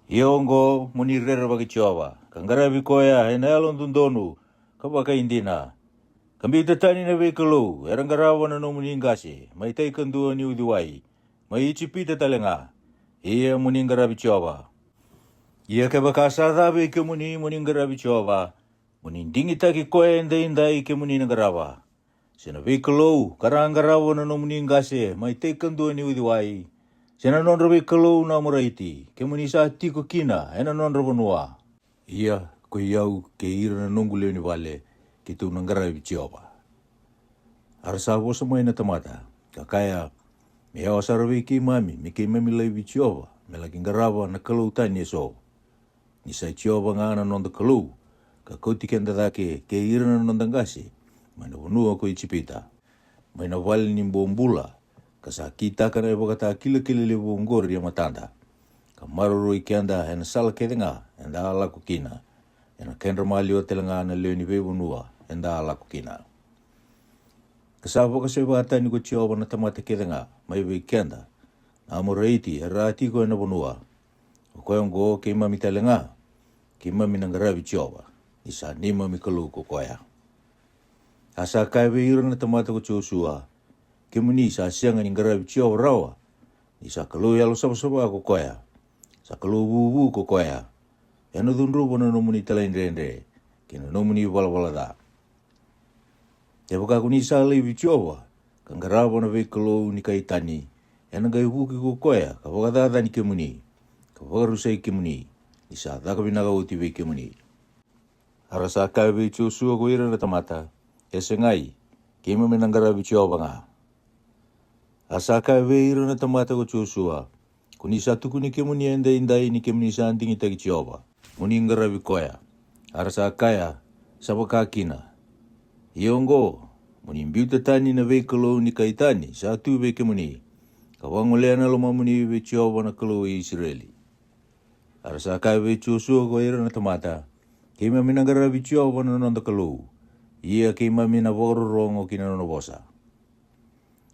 A: Ia ongo muni rera bagi chowa. Kangarabi koya, hena alon dundonu, kabaka indina. Kambi tatani na vekalo, erangarawa na no muningasi, may tay kandua ni udiwai, may ichipita talenga, iya muningarabi chowa. Iya kabakasada veke muningarabi chowa, munindingita ki koe indai ke muningarawa. Sena vekalo, karangarawa na no muningasi, may tay kandua ni udiwai, sena nonra vekalo na muraiti, ke munisa tiko kina, ena nonra bonua. Iya koyau ke ira na nongule ni vale, kitu nanggarabi Jehova. Arasa wosa mai na tamata, kakaya me awasarabi ki mami, me ki mami laibi Jehova, me lagi ngaraba na kalau tanya so. Ni sa Jehova ngana nonda kalau, ka koti kenda dake ke ira na nonda ngasi, mai na wanua ko ichipita, mai na wali ni mbombula, kasa kita kana ebogata kila lebu ngori ya matanda. Kamaruru ikianda hena sala kedenga, enda ala kukina. Ena kendra mali o telenga na leo ni vebu nua, enda ala kukina. Kasabo kasi bata ni ko Jehova na tamata kedenga, mai ve kenda. Na amoreiti, erati ko ena bonua. O koyongo ke imami telenga, ke imami nanggarabi Jehova. Isa nima mikalu ko koya. Asa kai ve ira na tamata ko Joshua, ke muni sa sianga ni ngarabi Jehova rawa. Isa kalu yalo saba ko koya. Sa kalu bubu ko koya. Eno dunru bono nomuni talain rende, kena nomuni wala da. Eba kuni sa lebi Jehova, kangarabo na vekalo ni kaitani, ena gai buki ko koya, kapagada ni kemuni, kapagarusay kemuni, isa dakabinaga uti ve kemuni. Arasa kabe Joshua ko ira na tamata, esengai, kema menanggarabi Jehova nga. Asa kabe ira na tamata ko Joshua, kuni sa tukuni kemuni indai ni kemuni sa anting itagi Jehova. Muningarabi koya, arasa kaya, sabaka kina. Iongo, munimbiuta tani na vekalo ni kaitani, satu veke muni. Kawangolea na loma muni ve Jehova na kalo Israeli. Arasa kaya ve Joshua ko ira na tamata, kema minangarabi Jehova na nonda kalo. Ia kema minavorongo kina nonobosa.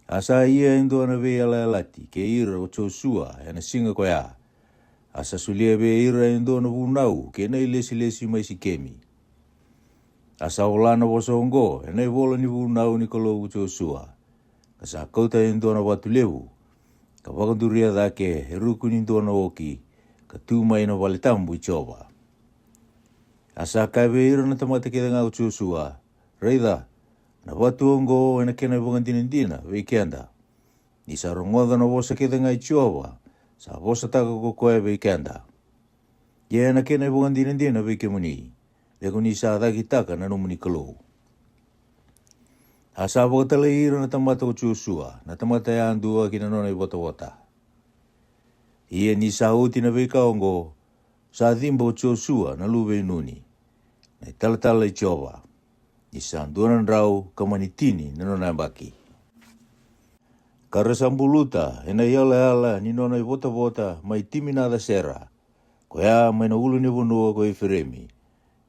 A: Asa ia indo na ve alalati, ke ira o Joshua, yana singa koya. Asa sulia be ira indo na vunau, kena ilesi mai si kemi. Asa olana wasongo, ena vola ni vunau ni kalo Joshua. Asa kauta indo na watu levu, ka wakanduria dake heruku ni indo na oki, ka tumai na walitambu Jehova. Asa kabe ira na tamata keda ngau Joshua, reida, na watu ongo ena kena vangandinindina, weekenda. Nisa rongoda na wasa keda ngai Jehova, sa vosa taka ko koe weekenda. Ye na kena vangandinindina weke muni, lego ni sa daki taka na numuni kalo. Asa wakatala ira na tamata ko Joshua, na tamata ya andua kina nona i wata. Ie ni sa uti na weka ongo, sa dhimbo Joshua na luwe nuni. Na talatala i Jehova, ni sa anduanan rau kamanitini na nona baki. Karasambuluta, ena yala ni nona i wata, mai timi nada sera. Ko ya mai na ulu ni vunua ko i Firemi.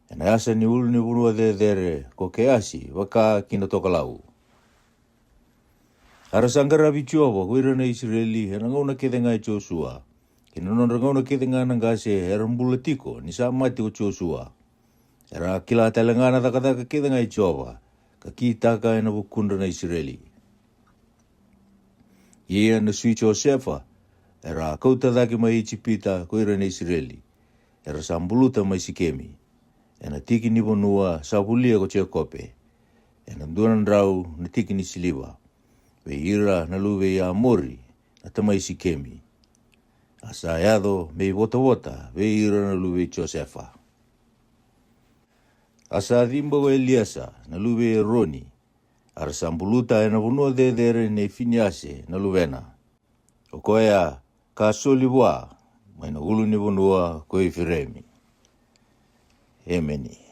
A: Ena asa ni ulu ni vunua dere ko ke asi, waka kina toka lau. Arasangara bichova kuira na Israeli herangona kedenga Joshua. Kinonon rangona kedenga nangase herambulatiko ni samati ko Joshua. Era kila talangana takataka kedenga Jehova. Kakita ka na bukunda na Israeli. Ia na sui Josefa. Era kauta daki mai Chipita kuira na Israeli. Era sambuluta mai Sikemi. Ena tiki ni bonua sabulia ko Jakobe. Ena duran rau na tiki ni Siliva. Ve ira na luve ya Amori na tamai Sikemi. Asayado me wota ve ira na luve Josefa. Asa dhimba wa Eliasa na luve Roni. Ara sambuluta ena bonua dedere ne Finiase na luvena. Okoea ka soliwa maina ulu ni bonua ko Efiremi. Emeni.